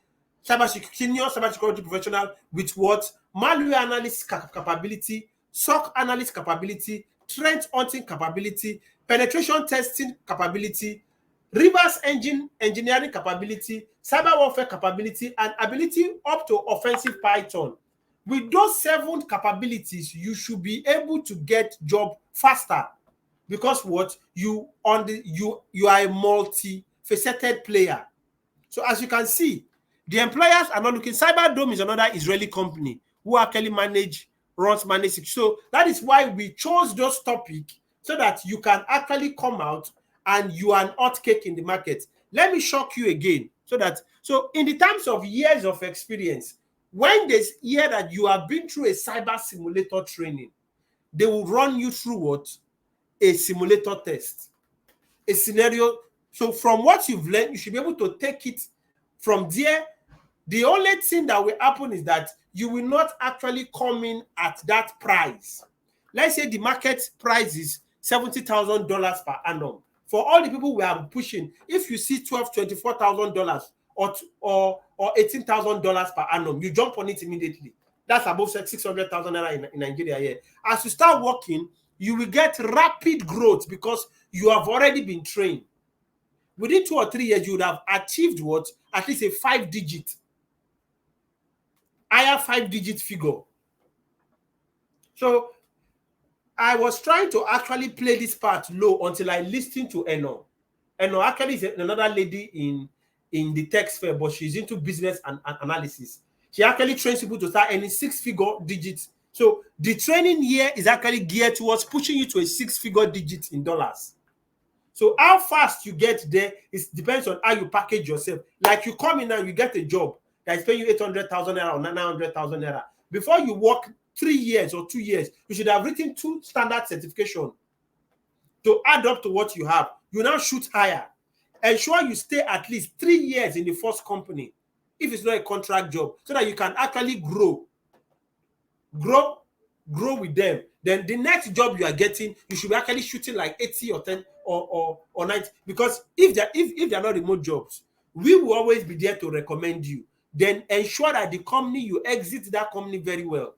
cybersecurity professional with what? Malware analyst capability, SOC analyst capability, threat hunting capability, penetration testing capability, reverse engine engineering capability, cyber warfare capability, and ability up to offensive Python. With those 7 capabilities, you should be able to get job faster. Because what? You are a multi-faceted player. So as you can see, the employers are not looking. Cyberdome is another Israeli company who actually manage. So that is why we chose those topics so that you can actually come out and you are an hot cake in the market. Let me shock you again. So in the terms of years of experience, when they hear that you have been through a cyber simulator training, they will run you through what? A simulator test, a scenario. So from what you've learned, you should be able to take it from there. The only thing that will happen is that you will not actually come in at that price. Let's say the market price is $70,000 per annum. For all the people we are pushing, if you see $24,000 or $18,000 per annum, you jump on it immediately. That's above 600,000 naira in Nigeria here. As you start working, you will get rapid growth because you have already been trained. Within 2 or 3 years, you would have achieved what? At least a 5-digit, higher 5-digit figure. So I was trying to actually play this part low until I listened to Eno. Eno actually is another lady in the tech sphere, but she's into business and analysis. She actually trains people to start earning 6-figure digits. So the training here is actually geared towards pushing you to a 6-figure digit in dollars. So how fast you get there depends on how you package yourself. Like you come in and you get a job that is paying you 800,000 naira or 900,000 naira. Before you work 3 years or 2 years, you should have written 2 standard certification to add up to what you have. You now shoot higher. Ensure you stay at least 3 years in the first company if it's not a contract job, so that you can actually grow with them. Then the next job you are getting, you should be actually shooting like 80 or 10 or 90. Because if they're not remote jobs, we will always be there to recommend you. Then ensure that the company, you exit that company very well.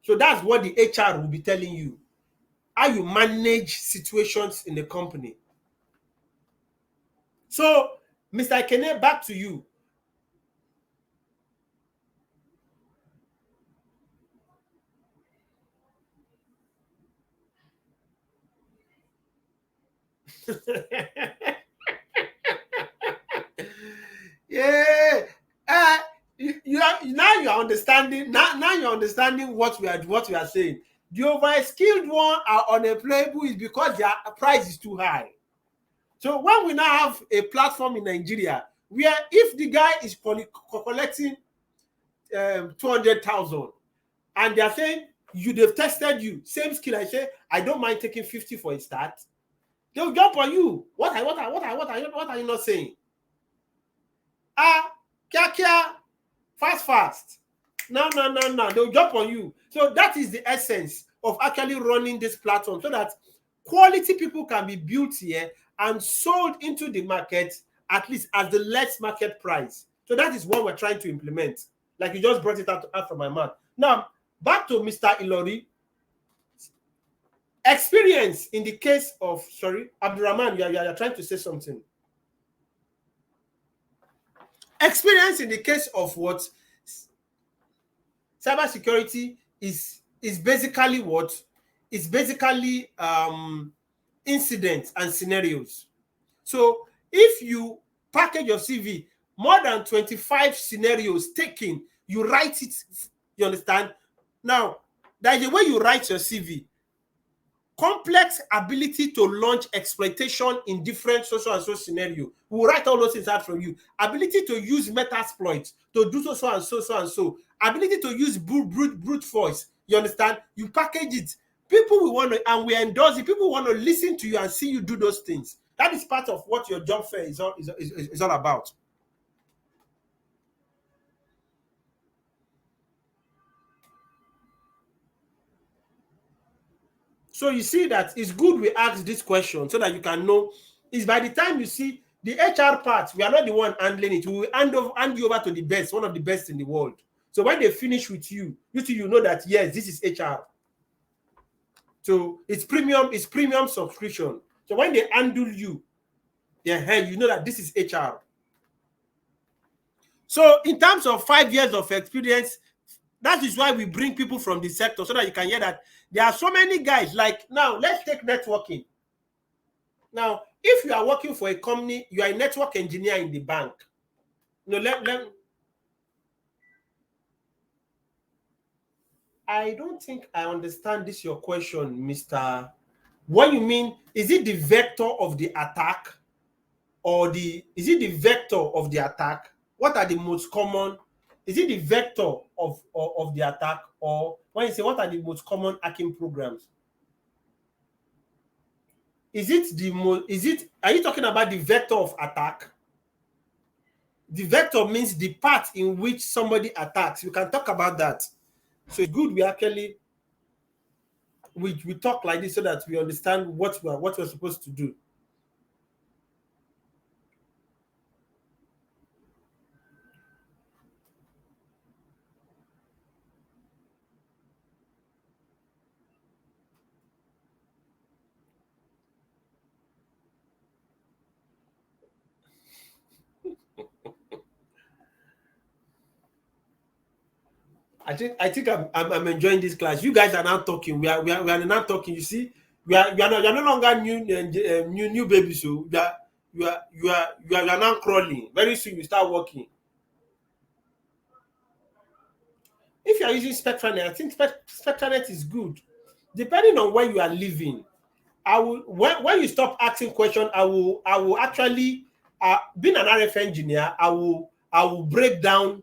So that's what the HR will be telling you. How you manage situations in the company. So, Mr. Ekene, back to you. Yeah. You are now you're understanding. Now you're understanding what we are saying. The over-skilled one are unemployable is because their price is too high. So when we now have a platform in Nigeria where if the guy is collecting 200,000 and they are saying they've tested you, same skill, I say I don't mind taking 50 for a start, they'll jump on you. What are you not saying? Kia, fast. No. They'll jump on you. So that is the essence of actually running this platform, so that quality people can be built here and sold into the market at least at the less market price. So that is what we're trying to implement. Like you just brought it out from my mouth. Now, back to Mr. Ilori. Experience in the case of, sorry, Abdurrahman, you're trying to say something. Experience in the case of what? cybersecurity is basically what? It's basically incidents and scenarios. So if you package your CV, more than 25 scenarios taken, you write it, you understand? Now, there's a way you write your CV. Complex ability to launch exploitation in different social and social scenarios. We will write all those things out from you. Ability to use metasploit to do so and so. Ability to use brute force. You understand? You package it. People will want to, and we endorse it. People want to listen to you and see you do those things. That is part of what your job fair is all about. So you see that it's good we ask this question so that you can know. Is by the time you see the HR part, we are not the one handling it. We will hand you over to the best, one of the best in the world. So when they finish with you, you know that yes, this is HR. So it's premium subscription. So when they handle you, you know that this is HR. So in terms of 5 years of experience, that is why we bring people from the sector so that you can hear that there are so many guys. Like now, let's take networking. Now, if you are working for a company, you are a network engineer in the bank. I don't think I understand this your question, Mr. What you mean, is it the vector of the attack or is it the vector of the attack? What are the most common? Is it the vector of the attack, or when you say what are the most common hacking programs? Are you talking about the vector of attack? The vector means the path in which somebody attacks. We can talk about that. So it's good we actually we talk like this so that we understand what we're supposed to do. I think I'm enjoying this class. You guys are now talking. We are now talking. You see, you're no longer new babies. So you are now crawling. Very soon you start walking. If you are using SpectraNet, I think SpectraNet is good. Depending on where you are living, I will when you stop asking questions, I will actually being an RF engineer, I will break down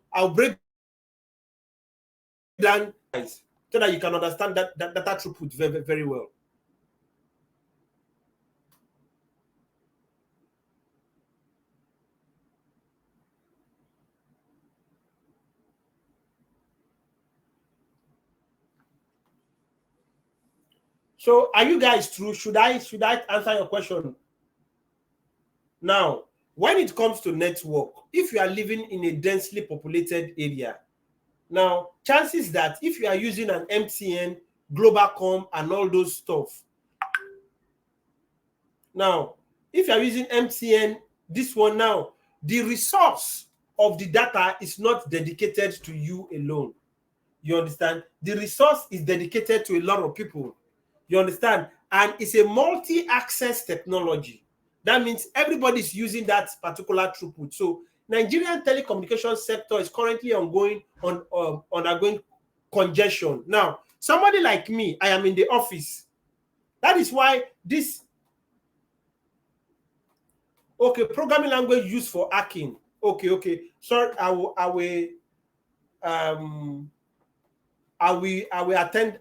so that you can understand that data throughput very, very well. So are you guys through? Should I answer your question? Now, when it comes to network, if you are living in a densely populated area, now chances that if you are using an MTN, Globalcom, and all those stuff, now if you are using MTN, this one now, the resource of the data is not dedicated to you alone. You understand? The resource is dedicated to a lot of people. You understand? And it's a multi-access technology. That means everybody's using that particular throughput. So Nigerian telecommunication sector is currently undergoing congestion. Now, somebody like me, I am in the office. That is why this programming language used for hacking. Okay. Sorry, I will attend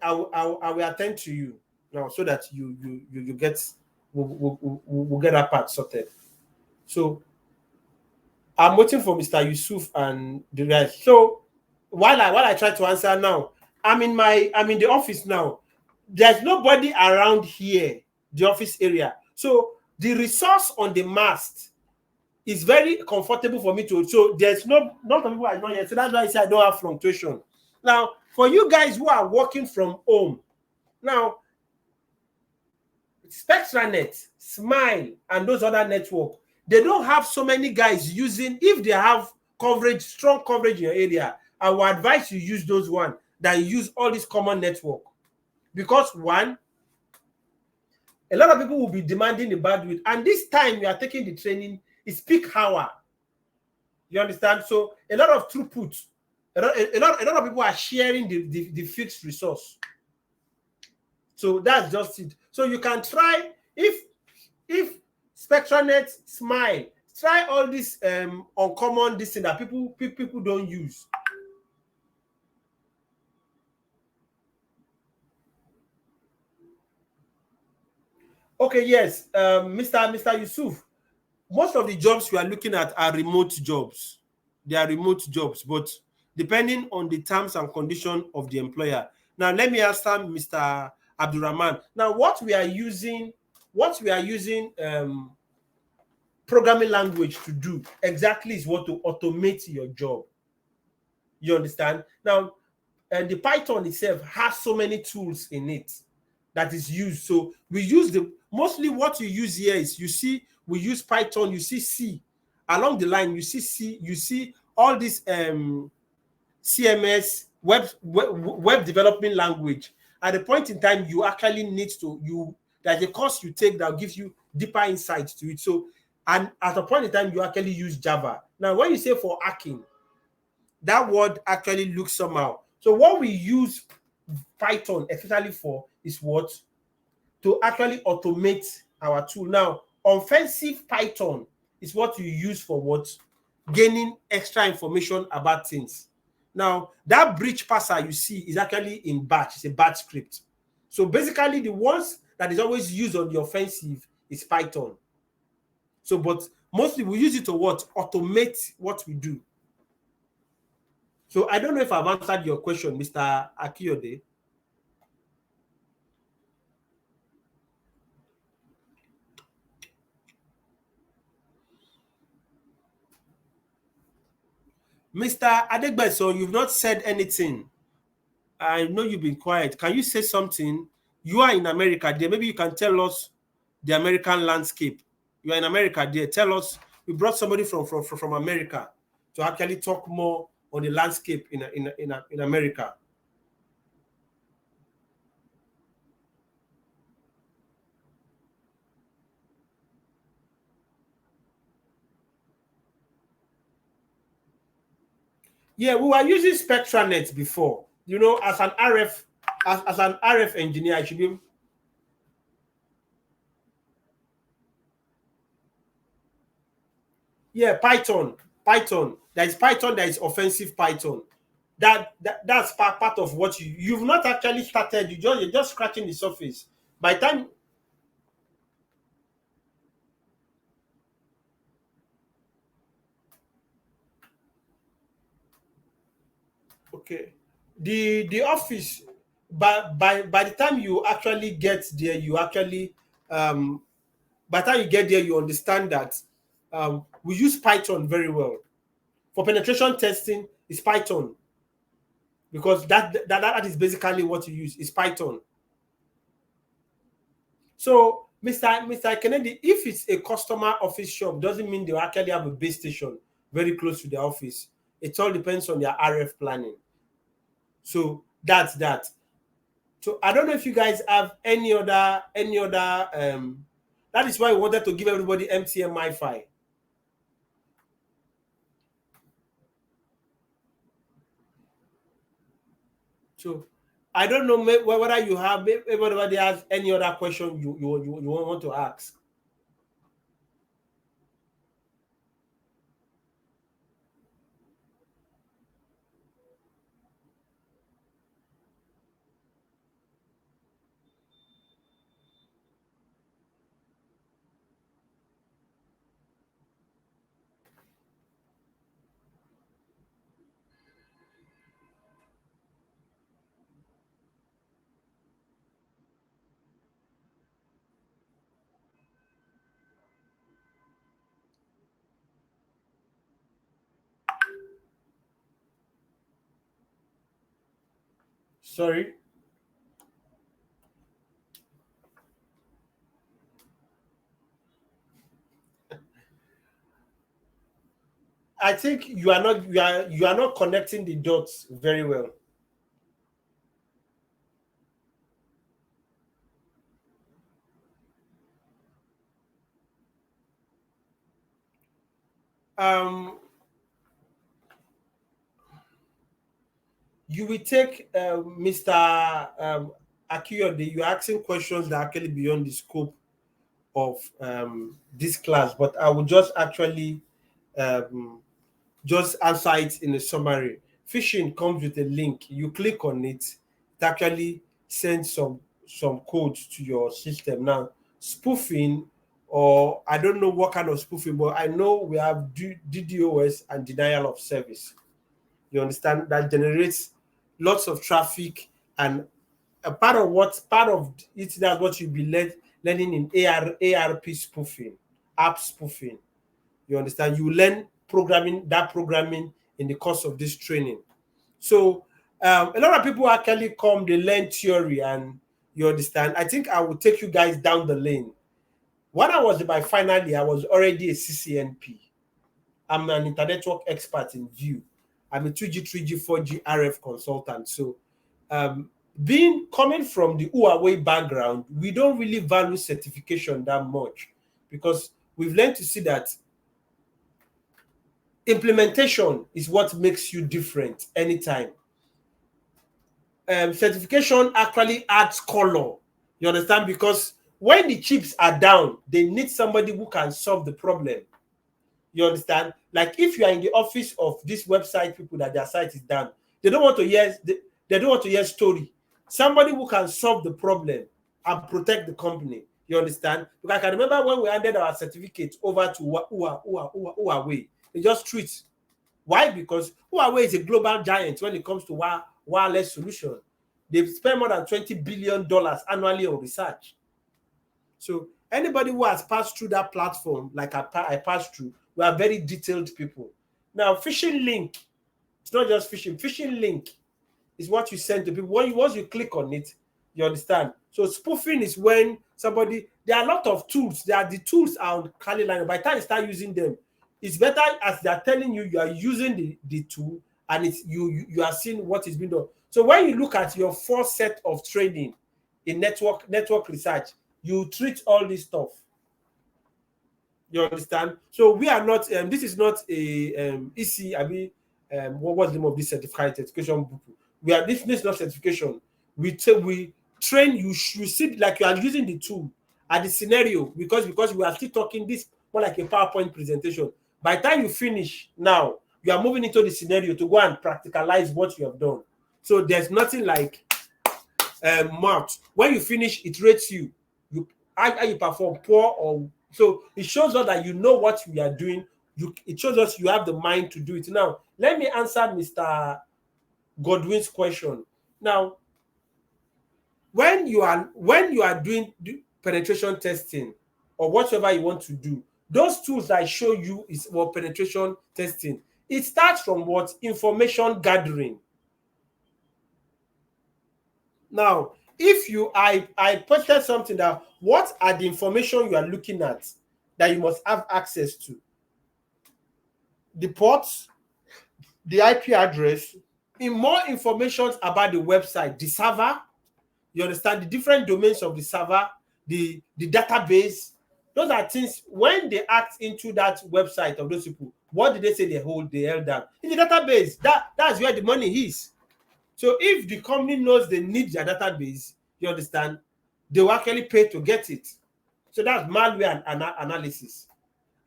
to you now so that you get we'll get that part sorted. So I'm waiting for Mr. Yusuf and the rest. So while I try to answer now, I'm in the office now. There's nobody around here, the office area. So the resource on the mast is very comfortable for me to. So there's not people are not here. So that's why I say I don't have fluctuation. Now, for you guys who are working from home, now SpectraNet, Smile, and those other networks, they don't have so many guys using. If they have coverage, strong coverage in your area, I will advise you use those ones than use all this common network. Because one, a lot of people will be demanding the bandwidth, and this time you are taking the training is peak hour. You understand? So a lot of throughput, a lot of people are sharing the fixed resource. So that's just it. So you can try, if SpectraNet, Smile, try all this uncommon this thing that people don't use. Okay, yes, Mr. Yusuf, most of the jobs we are looking at are remote jobs. They are remote jobs, but depending on the terms and condition of the employer. Now, let me answer Mr. Abdurrahman. Now, what we are using programming language to do exactly is what to automate your job. You understand? Now, and the Python itself has so many tools in it that is used. So we use mostly what you use here is, you see, we use Python, you see C. Along the line, you see C, you see all this CMS, web development language. At a point in time, you actually need to, there's a course you take that gives you deeper insights to it. So, and at a point in time, you actually use Java. Now, when you say for hacking, that word actually looks somehow. So what we use Python especially for is what? To actually automate our tool. Now, offensive Python is what you use for what? Gaining extra information about things. Now, that bridge parser you see is actually in batch. It's a batch script. So basically, the ones that is always used on the offensive is Python. So, but mostly we use it to what? Automate what we do. So I don't know if I've answered your question, Mr. Akiyode. Mr. Adegbeso, you've not said anything. I know you've been quiet. Can you say something? You are in America there. Maybe you can tell us the American landscape. You are in America there. Tell us. We brought somebody from America to actually talk more on the landscape in America. Yeah, we were using SpectraNet before. You know, as an RF engineer, I should be. Yeah, Python. There is Python. There is offensive Python. That's part of what you've not actually started. You're just scratching the surface. By the time, okay, the office, by the time you actually get there, you actually by the time you get there, you understand that we use Python very well for penetration testing. Is Python, because that is basically what you use is Python. So, Mr. Kennedy, if it's a customer office shop, doesn't mean they actually have a base station very close to their office. It all depends on their RF planning. So that's that. So I don't know if you guys have any other that is why we wanted to give everybody MTN MiFi. So I don't know whether you have, everybody has any other question you want to ask. Sorry. I think you are not connecting the dots very well. You will take Mr. Akiyode. You're asking questions that are actually beyond the scope of this class, but I will just actually just answer it in a summary. Phishing comes with a link. You click on it, it actually sends some codes to your system. Now, spoofing, or I don't know what kind of spoofing, but I know we have DDoS and denial of service. You understand? That generates lots of traffic, and a part of it, that's what you'll be learning in ARP spoofing, app spoofing. You understand? You learn programming in the course of this training. So a lot of people actually come, they learn theory, and you understand. I think I will take you guys down the lane. When I was in my final year, I was already a CCNP. I'm an internet network expert in Vue. I'm a 2G, 3G, 4G RF consultant. So being coming from the Huawei background, we don't really value certification that much, because we've learned to see that implementation is what makes you different anytime. Certification actually adds color. You understand? Because when the chips are down, they need somebody who can solve the problem. You understand? Like if you are in the office of this website people that their site is down, they don't want to hear they don't want to hear story. Somebody who can solve the problem and protect the company. You understand? Because I can remember when we handed our certificate over to Huawei, they just threw it. Why? Because Huawei is a global giant when it comes to wireless solution. They spend more than $20 billion annually on research. So anybody who has passed through that platform, like I passed through, we are very detailed people. Now, phishing link, it's not just phishing. Phishing link is what you send to people. Once you click on it, you understand. So spoofing is when somebody, there are a lot of tools. The tools are on Kali line. By the time you start using them, it's better as they are telling you are using the tool, and it's you are seeing what is being done. So when you look at your first set of training in network research, you treat all this stuff. You understand? So we are not. This is not a EC. I mean, what's the name of this certificate education book? We are this is not certification. We train you. You see, like you are using the tool at the scenario, because we are still talking this more like a PowerPoint presentation. By the time you finish, now you are moving into the scenario to go and practicalize what you have done. So there's nothing like marks. When you finish, it rates you. How you perform, poor or so. It shows us that you know what we are doing. It shows us you have the mind to do it. Now, let me answer Mr. Godwin's question. Now, when you are doing penetration testing or whatever you want to do, those tools I show you is what penetration testing. It starts from what? Information gathering. Now, if I posted something that what are the information you are looking at that you must have access to? The ports, the IP address, in more information about the website, the server, you understand, the different domains of the server, the database. Those are things when they act into that website of those people. What did they say they held down? In the database, that's where the money is. So if the company knows they need their database, you understand, they will actually pay to get it. So that's malware analysis.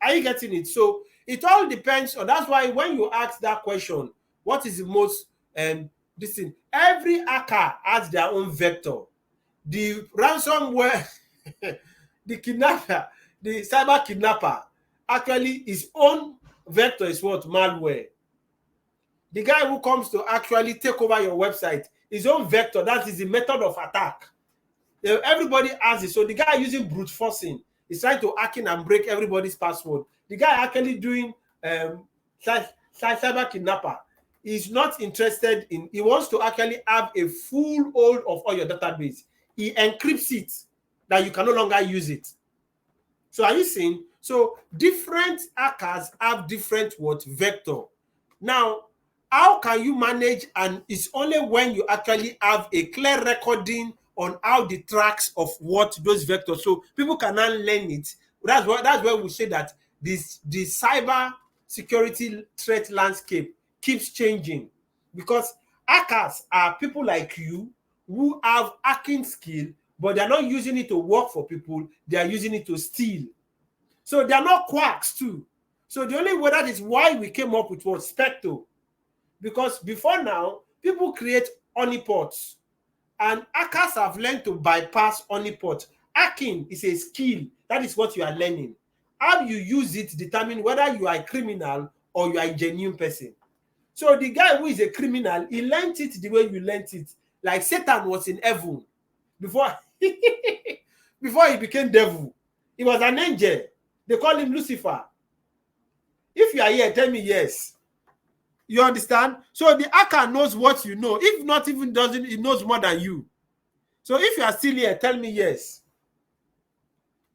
Are you getting it? So it all depends on. That's why when you ask that question, what is the most this thing? Every hacker has their own vector. The ransomware, the kidnapper, the cyber kidnapper, actually his own vector is what? Malware. The guy who comes to actually take over your website, his own vector, that is the method of attack. Everybody has it. So the guy using brute forcing is trying to hack in and break everybody's password. The guy actually doing cyber kidnapper is not interested in, he wants to actually have a full hold of all your database. He encrypts it that you can no longer use it. So are you seeing? So different hackers have different what? Vector. Now, how can you manage? And it's only when you actually have a clear recording on how the tracks of what those vectors, so people can now learn it. That's where we say that the cyber security threat landscape keeps changing, because hackers are people like you who have hacking skill, but they're not using it to work for people, they are using it to steal. So they're not quacks too. So the only way, that is why we came up with what Specto. Because before now, people create honeypots, and hackers have learned to bypass honeypots. Hacking is a skill. That is what you are learning. How you use it determine whether you are a criminal or you are a genuine person. So the guy who is a criminal, he learned it the way you learned it. Like Satan was in heaven before before he became devil. He was an angel. They call him Lucifer. If you are here, tell me yes. You understand? So the hacker knows what you know. If not even doesn't, he knows more than you. So if you are still here, tell me yes.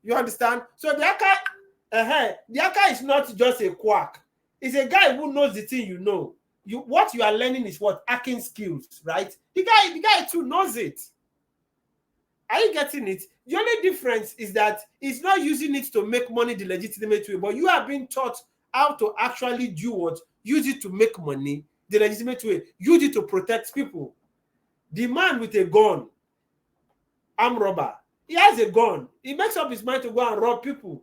You understand? So the hacker is not just a quack. It's a guy who knows the thing you know. What you are learning is what? Hacking skills, right? The guy too knows it. Are you getting it? The only difference is that he's not using it to make money the legitimate way, but you are being taught how to actually do what? Use it to make money the legitimate way. Use it to protect people. The man with a gun, armed robber, he has a gun. He makes up his mind to go and rob people.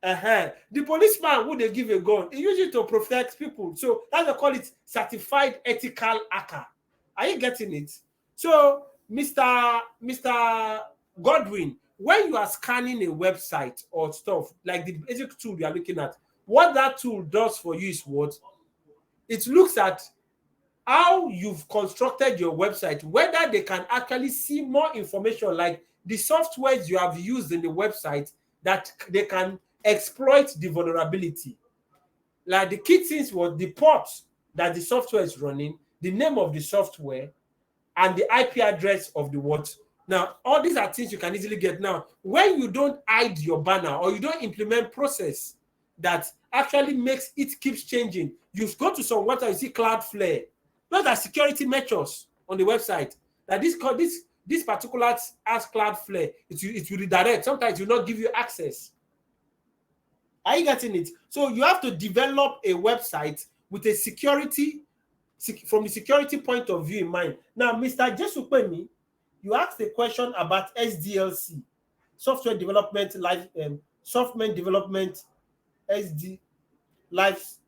The policeman who they give a gun, he uses it to protect people. So that's why they call it certified ethical hacker. Are you getting it? So, Mr. Godwin, when you are scanning a website or stuff, like the basic tool you are looking at, what that tool does for you is what? It looks at how you've constructed your website, whether they can actually see more information, like the softwares you have used in the website, that they can exploit the vulnerability. Like the key things was the port that the software is running, the name of the software, and the IP address of the what. Now, all these are things you can easily get. Now, when you don't hide your banner or you don't implement process that actually makes it keeps changing, you go to some website, you see Cloudflare. Those are security measures on the website. That this particular as Cloudflare, it will redirect. Sometimes it will not give you access. Are you getting it? So you have to develop a website with a security, from the security point of view in mind. Now, Mr. Jesupemi, you asked a question about SDLC, software development, software development, SD, life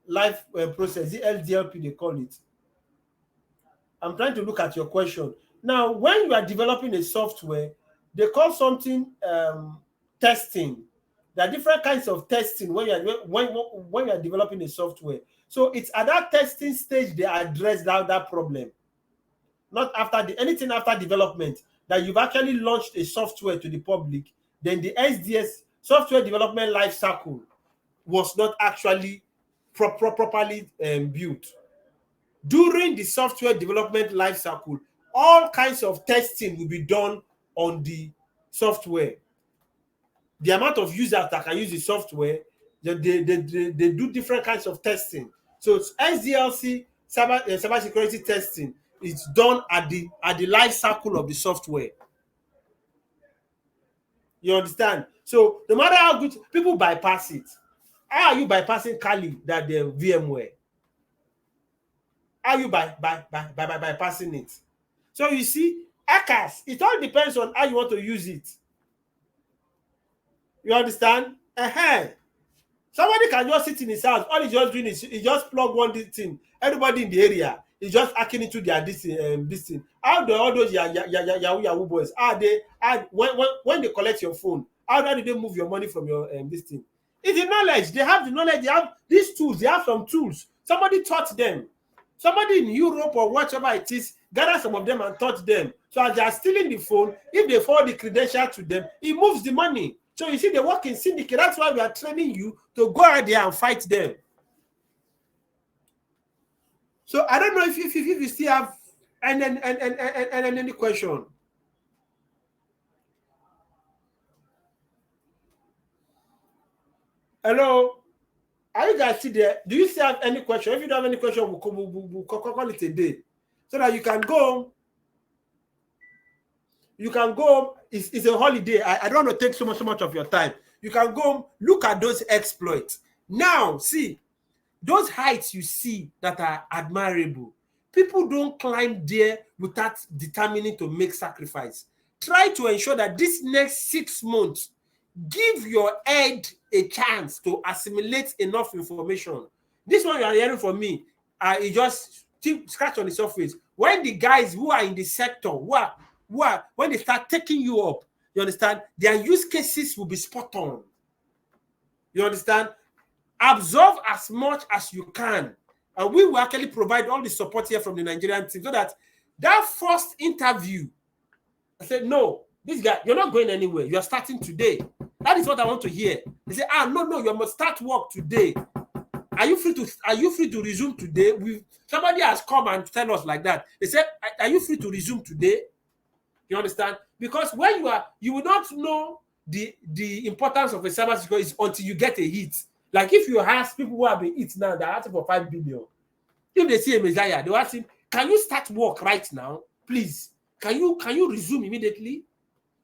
process, the LDLP they call it. I'm trying to look at your question. Now, when you are developing a software, they call something testing. There are different kinds of testing when you are developing a software. So it's at that testing stage they address that problem. Not after anything after development, that you've actually launched a software to the public, then the SDS, software development life cycle, was not actually properly built. During the software development life cycle, all kinds of testing will be done on the software. The amount of users that can use the software, they do different kinds of testing. So SDLC, cybersecurity testing, is done at the life cycle of the software. You understand? So no matter how good people bypass it, how are you bypassing Kali that the VMware? How are you bypassing it? So you see, hackers, it all depends on how you want to use it. You understand? Somebody can just sit in his house. All he's just doing is he just plug one thing. Everybody in the area is just hacking into their this thing. How do all those Yahoo boys? When they collect your phone, how do they move your money from your this thing? It's the knowledge. They have the knowledge. They have these tools. They have some tools. Somebody taught them. Somebody in Europe or whatever it is, gather some of them and taught them. So as they are stealing the phone, if they forward the credential to them, it moves the money. So you see, they work in syndicate. That's why we are training you to go out there and fight them. So I don't know if you still have any question. Hello, are you guys still there? Do you still have any question? If you don't have any question, we'll call it a day, so that you can go. You can go. It's a holiday. I don't want to take so much of your time. You can go look at those exploits. Now, see, those heights you see that are admirable, people don't climb there without determining to make sacrifice. Try to ensure that this next 6 months, give your head a chance to assimilate enough information. This one you are hearing from me, it just scratch on the surface. When the guys who are in the sector, when they start taking you up, you understand, their use cases will be spot on. You understand? Absorb as much as you can, and we will actually provide all the support here from the Nigerian team, so that first interview, I said, no, this guy, you're not going anywhere. You're starting today. That is what I want to hear. They say, no, you must start work today. Are you free to resume today? Somebody has come and tell us like that. They said, are you free to resume today? You understand? Because when you will not know the importance of a cybersecurity until you get a hit. Like if you ask people who have been hit now, they're asking for 5 billion. If they see a Messiah, they'll ask him, can you start work right now? Please. Can you resume immediately?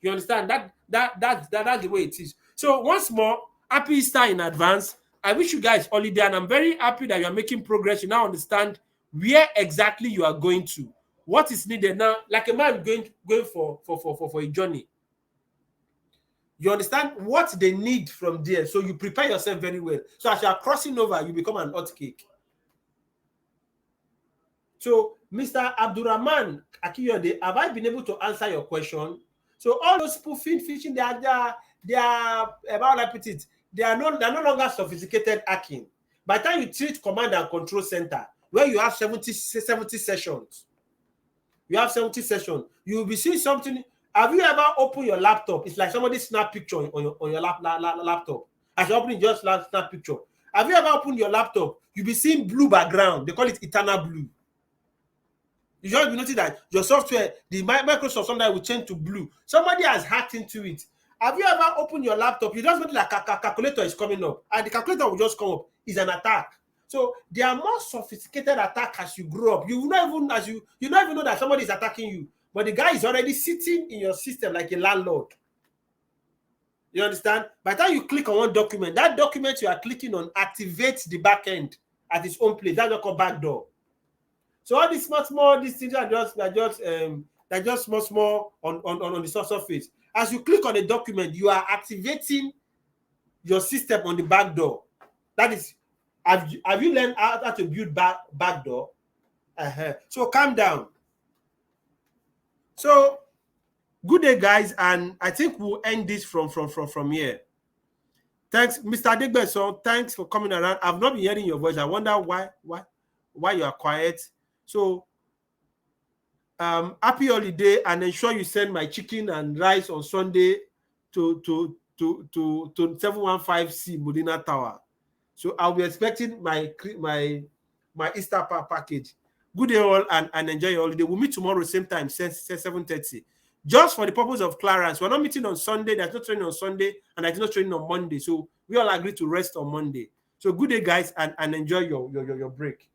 You understand? That's the way it is. So once more, happy Easter in advance. I wish you guys holiday, and I'm very happy that you are making progress. You now understand where exactly you are going to, what is needed now, like a man going for a journey. You understand what they need from there, so you prepare yourself very well. So as you are crossing over, you become an hot cake. So, Mr. Abdurrahman Akiyode, have I been able to answer your question? So all those spoofing, phishing, they are about repeat, they're no longer sophisticated hacking. By the time you treat command and control center, where you have 70 sessions, you will be seeing something. Have you ever opened your laptop? It's like somebody snap picture on your laptop. As you open just snap picture. Have you ever opened your laptop? You'll be seeing blue background. They call it eternal blue. You just notice that your software, the Microsoft sometimes will change to blue. Somebody has hacked into it. Have you ever opened your laptop? You just notice like a calculator is coming up, and the calculator will just come up. It's an attack. So there are more sophisticated attacks as you grow up. You will not even know that somebody is attacking you, but the guy is already sitting in your system like a landlord. You understand? By the time you click on one document, that document you are clicking on activates the back end at its own place. That's not called backdoor. So all these small these things are just small on the surface. As you click on a document, you are activating your system on the back door. That is, have you learned how to build back door? So calm down. So good day, guys, and I think we'll end this from here. Thanks, Mr. Adegbeso. Thanks for coming around. I've not been hearing your voice. I wonder why you are quiet. So happy holiday, and ensure you send my chicken and rice on Sunday to 715C Modena Tower. So I'll be expecting my Easter package. Good day all, and enjoy your holiday. We'll meet tomorrow same time, 7:30. Just for the purpose of clearance, we're not meeting on Sunday. There's no training on Sunday, and there's no training on Monday. So we all agree to rest on Monday. So good day, guys, and enjoy your break.